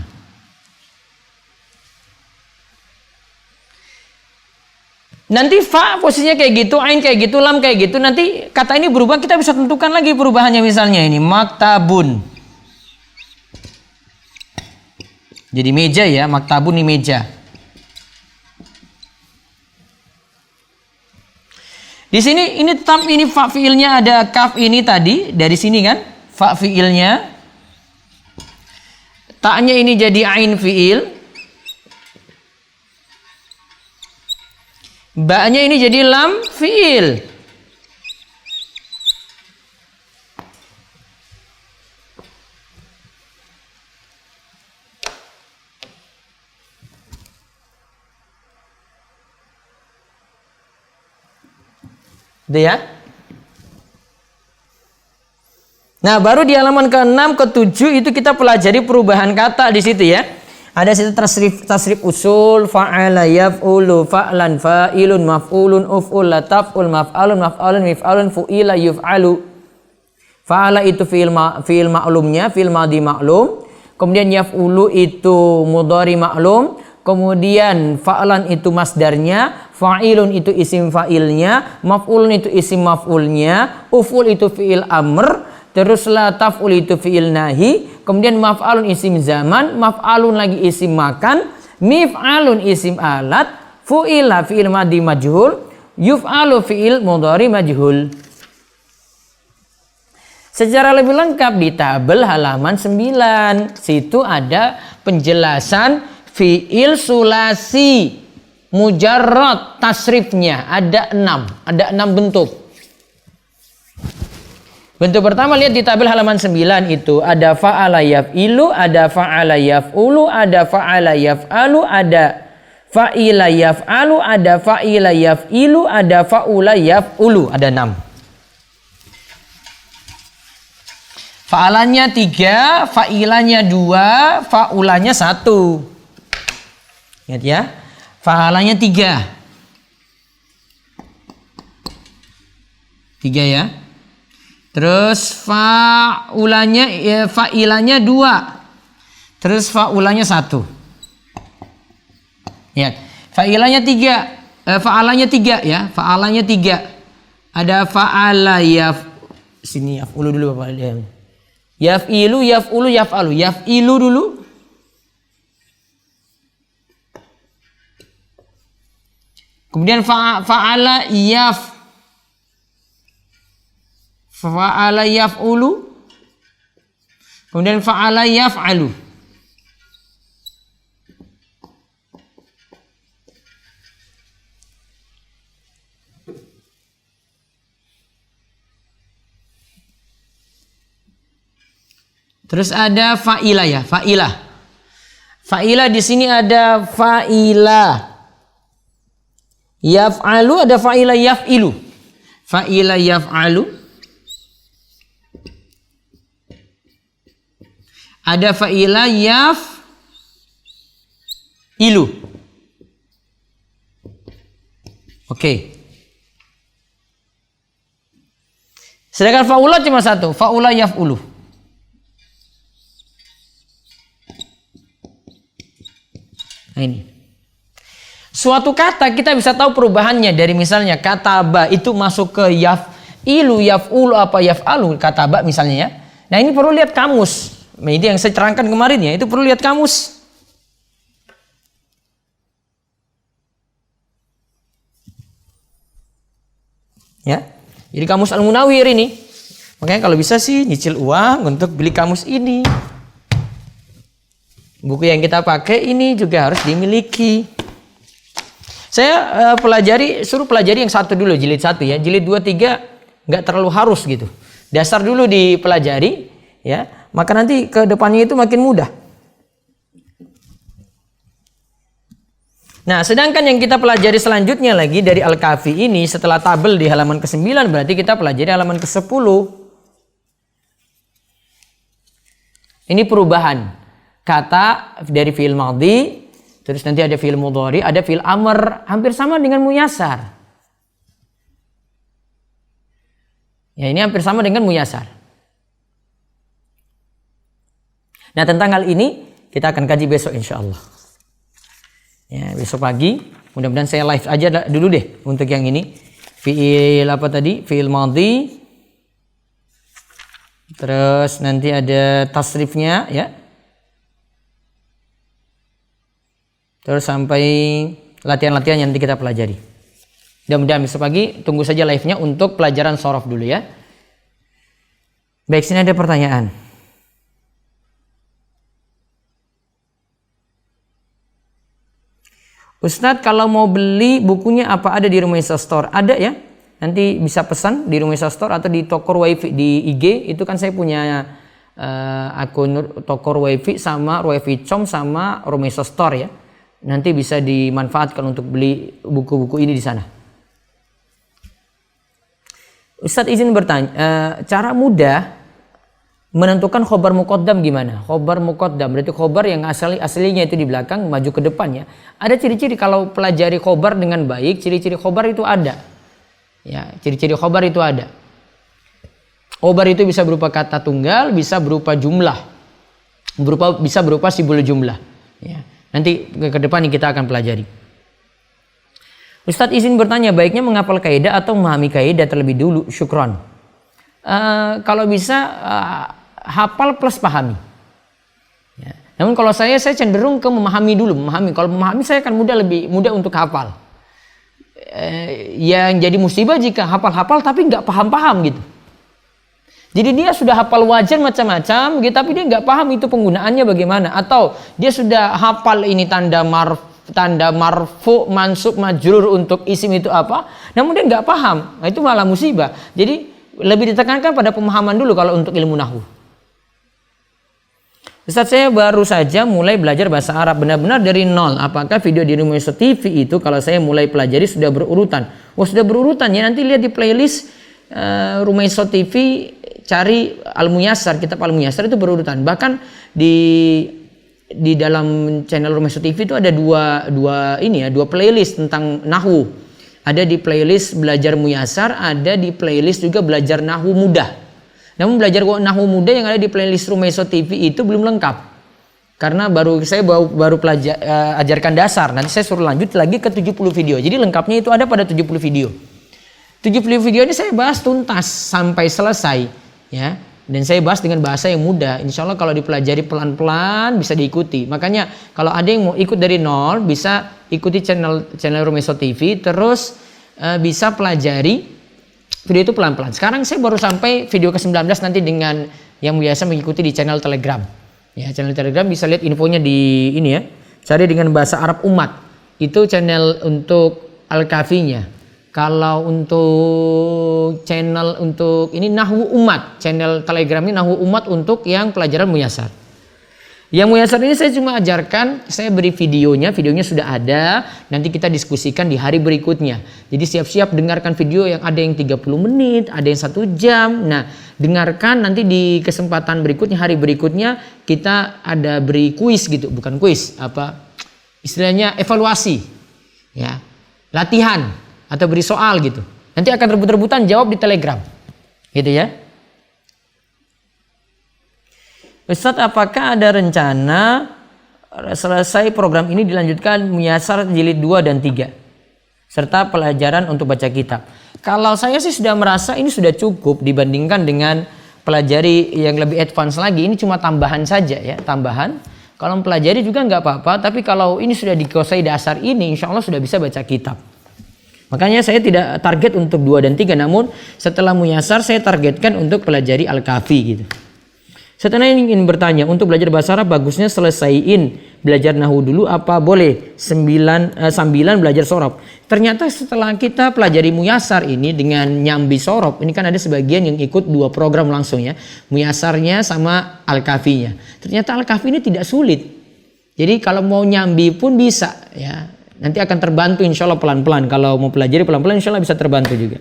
Nanti fa posisinya kayak gitu, ain kayak gitu, lam kayak gitu. Nanti kata ini berubah, kita bisa tentukan lagi perubahannya. Misalnya ini maktabun. Jadi meja ya, maktabun ini meja. Di sini ini tetap ini fa fiilnya ada kaf ini tadi dari sini kan, fa fiilnya. Taknya ini jadi ain fiil. Ba-nya ini jadi lam fiil. Itu ya. Nah, baru di halaman ke-6, ke-7 itu kita pelajari perubahan kata di situ ya. Ada situ tasrif usul, fa'ala yaf'ulu, fa'lan fa'ilun, maf'ulun, uf'ul, lataf'ul, maf'alun, maf'alun, mif'alun, fu'ila, yuf'alu. Fa'ala itu fi'il ma'lumnya, fi'il madhi ma'lum. Kemudian yaf'ulu itu mudhari ma'lum. Kemudian fa'lan itu masdarnya, fa'ilun itu isim fa'ilnya, maf'ulun itu isim maf'ulnya, uf'ul itu fi'il amr, terus la taf'ul itu fi'il nahi, kemudian maf'alun isim zaman, maf'alun lagi isim makan, mif'alun isim alat, fu'ila fi'il madhi majhul, yuf'alu fi'il mudhari majhul. Secara lebih lengkap di tabel halaman 9. Situ ada penjelasan fi'il sulasi mujarrad tasrifnya ada 6 bentuk. Bentuk pertama lihat di tabel halaman 9 itu ada fa'ala yaf'ilu, ada fa'ala yaf'ulu, ada fa'ala yaf'alu, ada fa'ila yaf'alu, ada fa'ila yaf'ilu, ada fa'ula yaf'ulu, ada 6. Fa'alanya 3, fa'ilanya 2, fa'ulanya 1. Ingat ya, fa'alanya 3 ya. Terus fa'ulanya fa'ilanya 2. Terus fa'ulanya 1. Ya, fa'ilanya 3, fa'alanya 3 ya, fa'alanya 3. Ada fa'ala sini yaf'ulu dulu Bapak lihat. Yaf'ilu, yaf'ulu, yaf'alu. Yaf'ilu dulu. Kemudian fa'ala yaf'ulu. Kemudian fa'ala yaf'alu. Terus ada fa'ilah ya, fa'ilah. Fa'ilah di sini ada fa'ilah yaf'alu, ada fa'ilah yaf'ilu. Fa'ilah yaf'alu. Ada fa'ilah yaf'ilu. Oke. Sedangkan fa'ula cuma satu, fa'ula yaf'ulu. Nah ini. Suatu kata kita bisa tahu perubahannya dari misalnya kataba itu masuk ke yaf'ilu, yaf'ulu apa yaf'alu, kataba misalnya ya. Nah ini perlu lihat kamus. Nah, ini yang saya terangkan kemarin ya, itu perlu lihat kamus. Ya. Jadi kamus Al-Munawwir ini. Makanya kalau bisa sih nyicil uang untuk beli kamus ini. Buku yang kita pakai ini juga harus dimiliki. Saya suruh pelajari yang satu dulu, jilid 1 ya. Jilid 2, 3 nggak terlalu harus gitu. Dasar dulu dipelajari ya. Maka nanti ke depannya itu makin mudah. Nah, sedangkan yang kita pelajari selanjutnya lagi dari Al-Kafi ini setelah tabel di halaman ke-9 berarti kita pelajari halaman ke-10. Ini perubahan kata dari fi'il madhi, terus nanti ada fi'il mudhari, ada fi'il amr, hampir sama dengan muyasar. Ya, ini hampir sama dengan muyasar. Nah, tentang hal ini kita akan kaji besok insyaallah. Ya, besok pagi, mudah-mudahan saya live aja dulu deh untuk yang ini. Fi'il apa tadi? Fi'il madhi. Terus nanti ada tasrifnya ya. Terus sampai latihan-latihan yang nanti kita pelajari. Mudah-mudahan besok pagi tunggu saja live-nya untuk pelajaran shorof dulu ya. Baik, sini ada pertanyaan. Ustadz, kalau mau beli bukunya apa ada di Rumaisa Store? Ada ya. Nanti bisa pesan di Rumaisa Store atau di Tokor Wifi di IG. Itu kan saya punya akun Tokor Wifi sama Wifi Com sama Rumaisa Store ya. Nanti bisa dimanfaatkan untuk beli buku-buku ini di sana. Ustadz izin bertanya, cara mudah menentukan khobar muqaddam gimana? Khobar muqaddam berarti khobar yang aslinya itu di belakang maju ke depan ya. Ada ciri-ciri kalau pelajari khobar dengan baik, ciri-ciri khobar itu ada. Ya, ciri-ciri khobar itu ada. Khobar itu bisa berupa kata tunggal, bisa berupa jumlah. Bisa berupa simbol jumlah. Ya. Nanti ke depan kita akan pelajari. Ustadz izin bertanya, baiknya menghafal kaidah atau memahami kaidah terlebih dulu? Syukron. Kalau bisa hafal plus pahami. Ya. Namun kalau saya cenderung ke memahami dulu, Kalau memahami saya akan lebih mudah untuk hafal. Yang jadi musibah jika hafal-hafal tapi nggak paham-paham gitu. Jadi dia sudah hafal wajan macam-macam gitu, tapi dia nggak paham itu penggunaannya bagaimana. Atau dia sudah hafal ini tanda marfu, mansub, majrur untuk isim itu apa, namun dia nggak paham. Nah, itu malah musibah. Jadi lebih ditekankan pada pemahaman dulu kalau untuk ilmu nahwu. Ustaz, saya baru saja mulai belajar bahasa Arab benar-benar dari nol. Apakah video di Rumaisa TV itu kalau saya mulai pelajari sudah berurutan? Wah, sudah berurutan ya. Nanti lihat di playlist Rumaisa TV, cari Al-Muyassar, kitab Al-Muyassar itu berurutan. Bahkan di dalam channel Rumaisa TV itu ada dua playlist tentang nahwu. Ada di playlist belajar Muyassar, ada di playlist juga belajar nahwu mudah. Namun belajar nahwu mudah yang ada di playlist Rumaisa TV itu belum lengkap. Karena saya baru ajarkan dasar. Nanti saya suruh lanjut lagi ke 70 video. Jadi lengkapnya itu ada pada 70 video. 70 video ini saya bahas tuntas sampai selesai ya. Dan saya bahas dengan bahasa yang mudah. Insya Allah kalau dipelajari pelan-pelan bisa diikuti. Makanya kalau ada yang mau ikut dari nol bisa ikuti channel Rumaisa TV. Terus bisa pelajari video itu pelan-pelan. Sekarang saya baru sampai video ke-19, nanti dengan yang biasa mengikuti di channel Telegram. Ya, channel Telegram bisa lihat infonya di ini ya. Cari dengan bahasa Arab umat. Itu channel untuk Al-Kafinya. Kalau untuk channel untuk ini Nahwu Umat, channel Telegram ini Nahwu Umat untuk yang pelajaran Muyassar. Yang Muyassar ini saya cuma ajarkan, saya beri videonya sudah ada, nanti kita diskusikan di hari berikutnya. Jadi siap-siap dengarkan video yang ada yang 30 menit, ada yang 1 jam. Nah, dengarkan nanti di kesempatan berikutnya, hari berikutnya kita ada beri kuis gitu, bukan kuis, istilahnya evaluasi. Ya. Latihan atau beri soal gitu. Nanti akan rebut-rebutan jawab di Telegram. Gitu ya. Ustadz, apakah ada rencana selesai program ini dilanjutkan Muyassar jilid 2 dan 3 serta pelajaran untuk baca kitab? Kalau saya sih sudah merasa ini sudah cukup dibandingkan dengan pelajari yang lebih advance lagi. Ini cuma tambahan saja ya, tambahan. Kalau mempelajari juga nggak apa-apa, tapi kalau ini sudah dikuasai dasar ini, insya Allah sudah bisa baca kitab. Makanya saya tidak target untuk 2 dan 3, namun setelah Muyassar saya targetkan untuk pelajari Al-Kafi gitu. Setelah ingin bertanya, untuk belajar bahasa Arab bagusnya selesaiin belajar nahwu dulu apa boleh sambilan belajar sorof? Ternyata setelah kita pelajari Muyassar ini dengan nyambi sorof, ini kan ada sebagian yang ikut 2 program langsung ya, Muyassarnya sama Al-Kafinya. Ternyata Al-Kafi ini tidak sulit. Jadi kalau mau nyambi pun bisa ya. Nanti akan terbantu insya Allah pelan-pelan. Kalau mau pelajari pelan-pelan insya Allah bisa terbantu juga.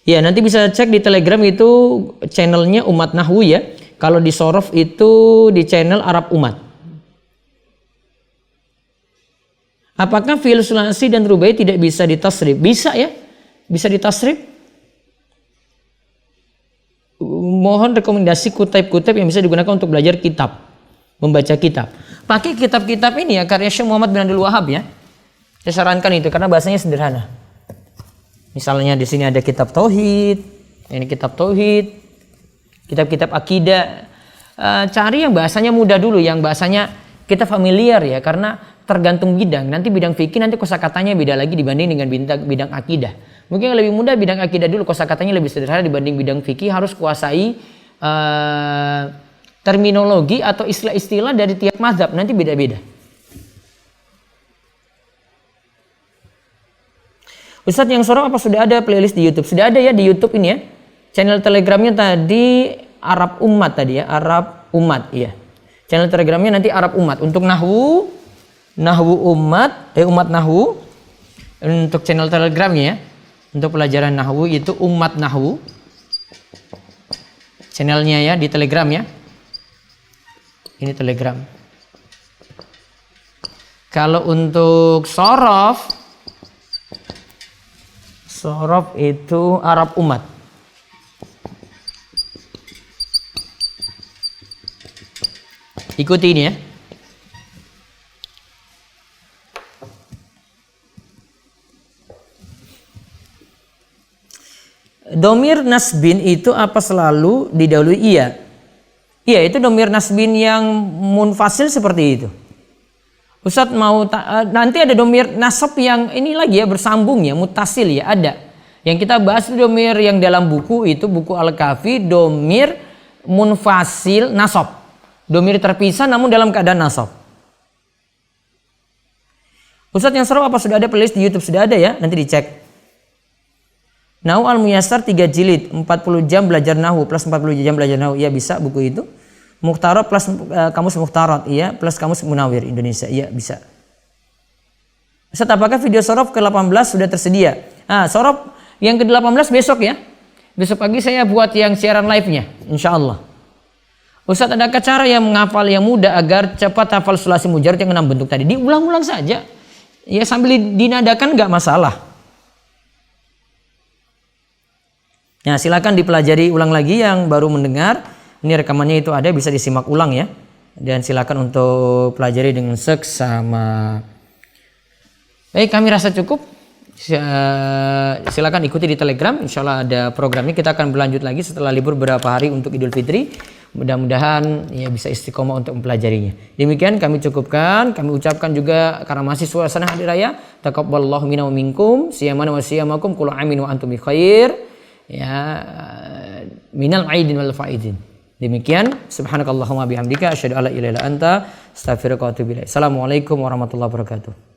Ya, nanti bisa cek di Telegram itu channelnya Umat Nahwu ya. Kalau di Sorof itu di channel Arab Umat. Apakah fi'il sulasi dan rubai tidak bisa ditasrif? Bisa ya, bisa ditasrif. Mohon rekomendasi kutip-kutip yang bisa digunakan untuk belajar kitab, membaca kitab. Pakai kitab-kitab ini ya, karya Syekh Muhammad bin Abdul Wahab ya. Saya sarankan itu karena bahasanya sederhana. Misalnya di sini ada kitab tauhid, ini kitab tauhid, kitab-kitab akidah. Cari yang bahasanya mudah dulu, yang bahasanya kita familiar ya, karena tergantung bidang. Nanti bidang fikih nanti kosakatanya beda lagi dibanding dengan bidang akidah. Mungkin yang lebih mudah bidang akidah dulu, kosakatanya lebih sederhana dibanding bidang fikih, harus kuasai terminologi atau istilah-istilah dari tiap mazhab, nanti beda-beda. Ustadz yang sorok apa sudah ada playlist di YouTube? Sudah ada ya di YouTube ini ya. Channel Telegramnya tadi Arab Umat tadi ya, Arab Umat iya. Channel Telegramnya nanti Arab Umat. Untuk Nahwu Umat, Umat Nahwu. Untuk channel Telegramnya ya. Untuk pelajaran Nahwu itu Umat Nahwu. Channelnya ya di Telegram ya. Ini Telegram. Kalau untuk Sorof itu Arab Umat. Ikuti ini ya. Domir nasbin itu apa selalu didahului iya? Iya, itu domir nasbin yang munfasil seperti itu. Ustadz mau nanti ada domir nasab yang ini lagi ya, bersambung ya, mutasil ya, ada. Yang kita bahas itu domir yang dalam buku itu, buku Al-Kafi, domir munfasil nasab. Domir terpisah namun dalam keadaan nasab. Ustadz yang seru apa sudah ada playlist di YouTube? Sudah ada ya, nanti dicek. Nahwu Al-Muyassar 3 jilid, 40 jam belajar Nahwu plus 40 jam belajar Nahwu. Ya bisa buku itu. Mukhtarat plus kamus Mukhtarat, iya, plus kamus Munawir Indonesia, iya bisa. Ustaz, apakah video sorof ke-18 sudah tersedia? Sorof yang ke-18 besok ya. Besok pagi saya buat yang siaran live-nya, insya Allah. Ustaz, adakah cara yang menghafal yang mudah agar cepat hafal sulasi mujarad yang 6 bentuk tadi? Diulang-ulang saja. Ya sambil dinadakan nggak masalah. Nah, silakan dipelajari ulang lagi yang baru mendengar. Ini rekamannya itu ada, bisa disimak ulang ya. Dan silakan untuk pelajari dengan seksama. Baik, kami rasa cukup. Silakan ikuti di Telegram. Insya Allah ada programnya. Kita akan berlanjut lagi setelah libur beberapa hari untuk Idul Fitri. Mudah-mudahan ya bisa istiqomah untuk mempelajarinya. Demikian kami cukupkan. Kami ucapkan juga karena masih suasana hari raya. Taqabbalallahu minna wa minkum. Siyamana wa siyamakum. Kullu amin wa antum bi khair. Ya, minal aidin wal faidin. Demikian, subhanakallahumma bihamdika asyhadu alla ilaha illa anta astaghfiruka wa atubu ilaik. Assalamualaikum warahmatullahi wabarakatuh.